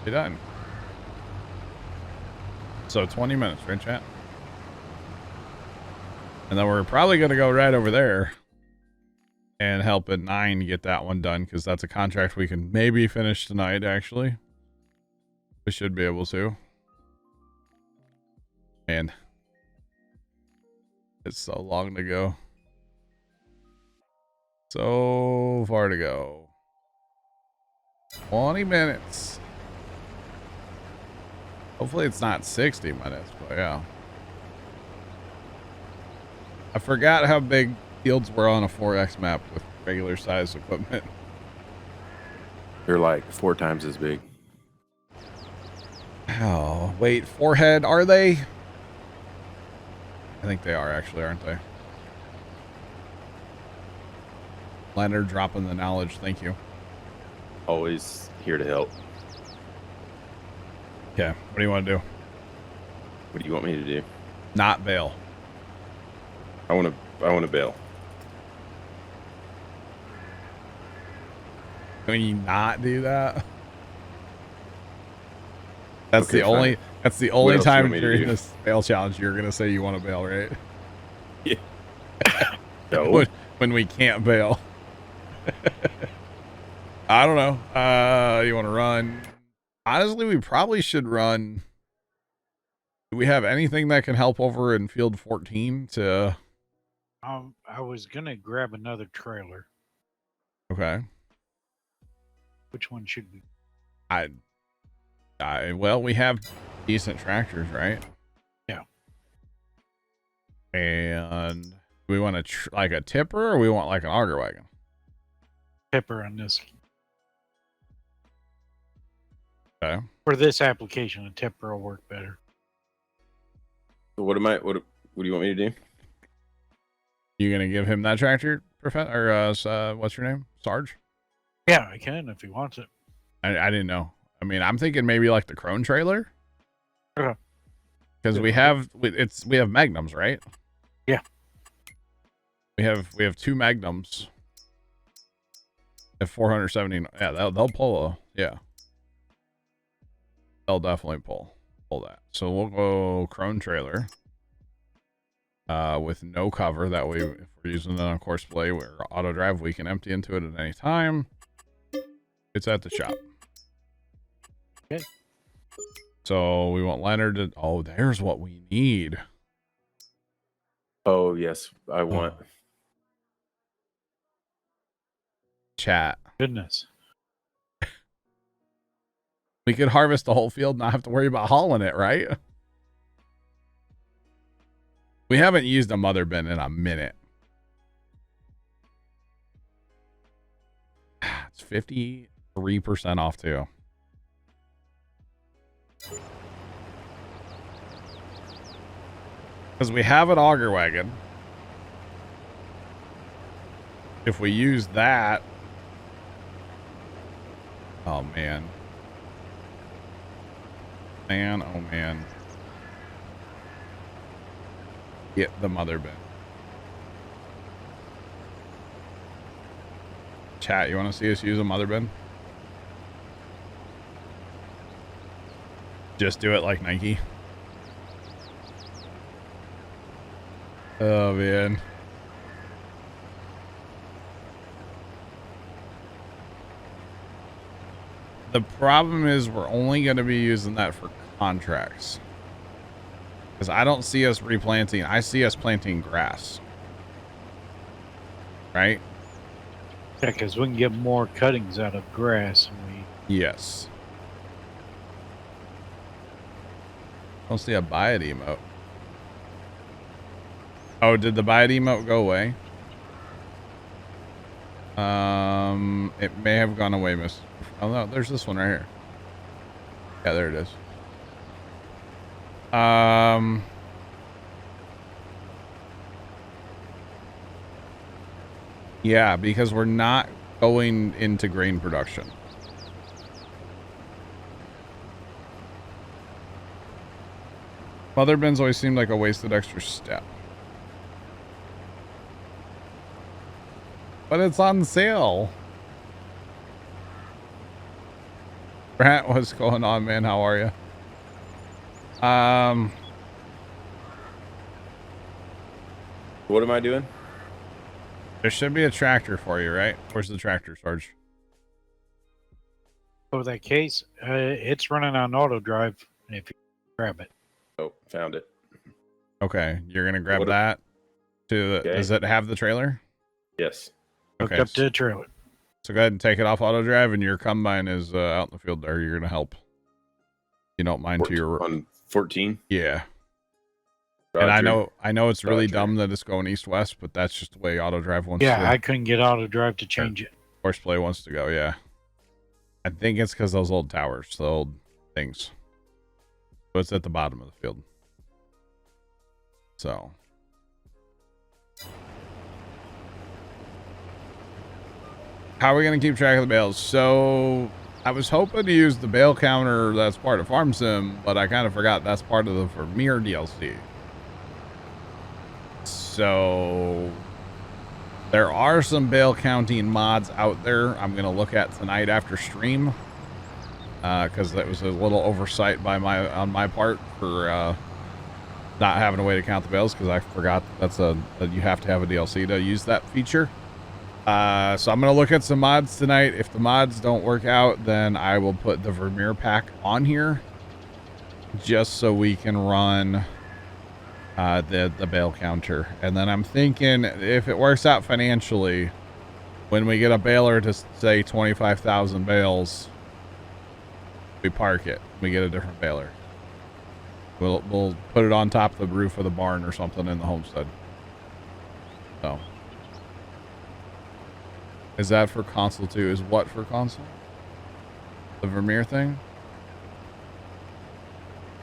[SPEAKER 2] Be done. So 20 minutes, right, chat? And then we're probably going to go right over there and help at 9 get that one done, because that's a contract we can maybe finish tonight, actually. We should be able to. Man. It's so long to go. So far to go. 20 minutes. Hopefully it's not 60 minutes, but yeah. I forgot how big fields were on a 4X map with regular size equipment.
[SPEAKER 7] They're like 4 times as big.
[SPEAKER 2] Oh, wait, forehead, are they? I think they are, actually, aren't they? Leonard dropping the knowledge, thank you.
[SPEAKER 7] Always here to help.
[SPEAKER 2] Okay, what do you want to do?
[SPEAKER 7] What do you want me to do?
[SPEAKER 2] Not bail.
[SPEAKER 7] I want to bail.
[SPEAKER 2] Can you not do that? That's
[SPEAKER 7] Okay,
[SPEAKER 2] the only.
[SPEAKER 7] fine.
[SPEAKER 2] That's the
[SPEAKER 7] What
[SPEAKER 2] only
[SPEAKER 7] else do you
[SPEAKER 2] time
[SPEAKER 7] want me to
[SPEAKER 2] during
[SPEAKER 7] do?
[SPEAKER 2] this bail challenge you're gonna say you want to bail, right?
[SPEAKER 7] Yeah. No.
[SPEAKER 2] When we can't bail. I don't know. You want to run? Honestly, we probably should run. Do we have anything that can help over in field 14 to?
[SPEAKER 3] I was gonna grab another trailer.
[SPEAKER 2] Okay.
[SPEAKER 3] Which one should we?
[SPEAKER 2] Well, we have decent tractors, right?
[SPEAKER 3] Yeah.
[SPEAKER 2] And do we want like a tipper, or we want like an auger wagon?
[SPEAKER 3] Pepper on this.
[SPEAKER 2] Okay.
[SPEAKER 3] For this application, a tipper will work better.
[SPEAKER 7] So what do you want me to do?
[SPEAKER 2] You gonna give him that tractor, what's your name, Sarge?
[SPEAKER 3] Yeah, I can if he wants it.
[SPEAKER 2] I didn't know. I mean, I'm thinking maybe like the Crone trailer.
[SPEAKER 3] Okay.
[SPEAKER 2] Because we have Magnums, right?
[SPEAKER 3] Yeah.
[SPEAKER 2] We have 2 Magnums. At 470. Yeah, they'll pull. Yeah. They'll definitely pull that. So we'll go Crone trailer. With no cover. That way, if we're using it on course play or auto drive, we can empty into it at any time. It's at the shop.
[SPEAKER 3] Okay.
[SPEAKER 2] So we want Leonard to. Oh, there's what we need.
[SPEAKER 7] Oh yes, I want.
[SPEAKER 2] Chat.
[SPEAKER 3] Goodness.
[SPEAKER 2] We could harvest the whole field, not have to worry about hauling it, right? We haven't used a mother bin in a minute. It's 53% off too. Because we have an auger wagon. If we use that. Oh man. Man, oh man. Get the mother bin. Chat, you want to see us use a mother bin? Just do it like Nike. Oh man. The problem is we're only going to be using that for contracts. Because I don't see us replanting. I see us planting grass. Right?
[SPEAKER 3] Yeah, because we can get more cuttings out of grass.
[SPEAKER 2] Yes. I don't see a buy it emote. Oh, did the buy it emote go away? It may have gone away, miss. Oh no, there's this one right here. Yeah, there it is. Yeah, because we're not going into grain production. Mother bins always seemed like a wasted extra step. But it's on sale. Brant, what's going on, man? How are you?
[SPEAKER 7] What am I doing?
[SPEAKER 2] There should be a tractor for you, right? Where's the tractor, Sarge?
[SPEAKER 3] For that case, it's running on auto drive. If you grab it.
[SPEAKER 7] Oh, found it.
[SPEAKER 2] Okay, you're gonna grab that. Does it have the trailer?
[SPEAKER 7] Yes.
[SPEAKER 3] Hooked up to the trailer.
[SPEAKER 2] So go ahead and take it off auto drive, and your combine is out in the field there. You're gonna help. You don't mind to your
[SPEAKER 7] on 14.
[SPEAKER 2] Yeah.
[SPEAKER 7] Roger.
[SPEAKER 2] And I know it's really dumb that it's going east-west, but that's just the way auto drive wants to go.
[SPEAKER 3] Yeah, I couldn't get auto drive to change it.
[SPEAKER 2] Horseplay wants to go, yeah. I think it's because those old towers, the old things. So it's at the bottom of the field. So. How are we going to keep track of the bales? So I was hoping to use the bale counter that's part of Farm Sim, but I kind of forgot that's part of the Vermeer DLC. So there are some bale counting mods out there I'm going to look at tonight after stream. Because that was a little oversight on my part for not having a way to count the bales, because I forgot that you have to have a DLC to use that feature. So I'm going to look at some mods tonight. If the mods don't work out, then I will put the Vermeer pack on here just so we can run the bale counter. And then I'm thinking, if it works out financially, when we get a baler to say 25,000 bales, we park it. We get a different baler. We'll put it on top of the roof of the barn or something in the homestead. So. Is that for console too? Is what for console? The Vermeer thing?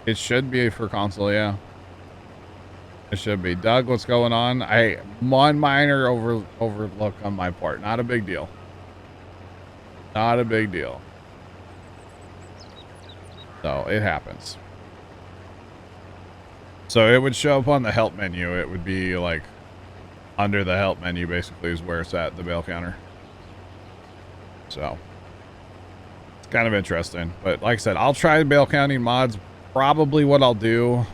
[SPEAKER 2] It should be for console, yeah. It should be. Doug, what's going on? One minor overlook on my part. Not a big deal. Not a big deal. So it happens. So it would show up on the help menu. It would be like under the help menu basically is where it's at, the bale counter. So it's kind of interesting, but like I said, I'll try bale counting mods. Probably what I'll do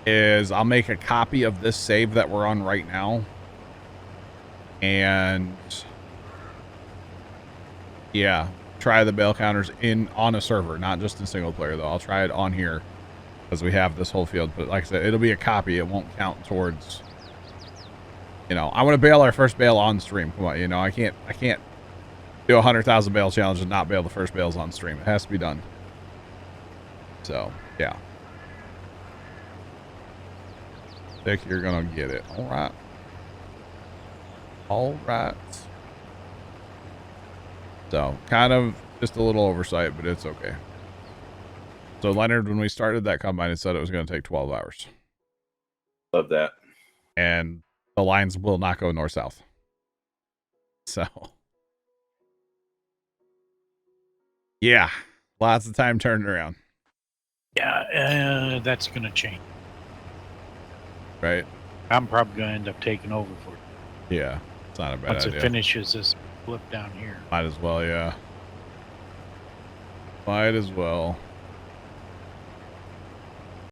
[SPEAKER 2] is I'll make a copy of this save that we're on right now. And yeah, try the bale counters on a server, not just in single player though. I'll try it on here because we have this whole field, but like I said, it'll be a copy. It won't count towards, you know, I want to bail our first bale on stream. Come on, you know, I can't do a 100,000 bale challenge and not bail the first bales on stream. It has to be done. So yeah. Dick, you're gonna get it. All right. All right. So kind of just a little oversight, but it's okay. So Leonard, when we started that combine, it said it was going to take 12 hours.
[SPEAKER 7] Love that.
[SPEAKER 2] And the lines will not go north-south. So yeah, lots of time turning around.
[SPEAKER 3] Yeah, that's going to change.
[SPEAKER 2] Right.
[SPEAKER 3] I'm probably going to end up taking over for it.
[SPEAKER 2] Yeah, it's not a bad idea.
[SPEAKER 3] Once it finishes this flip down here.
[SPEAKER 2] Might as well, yeah. Might as well.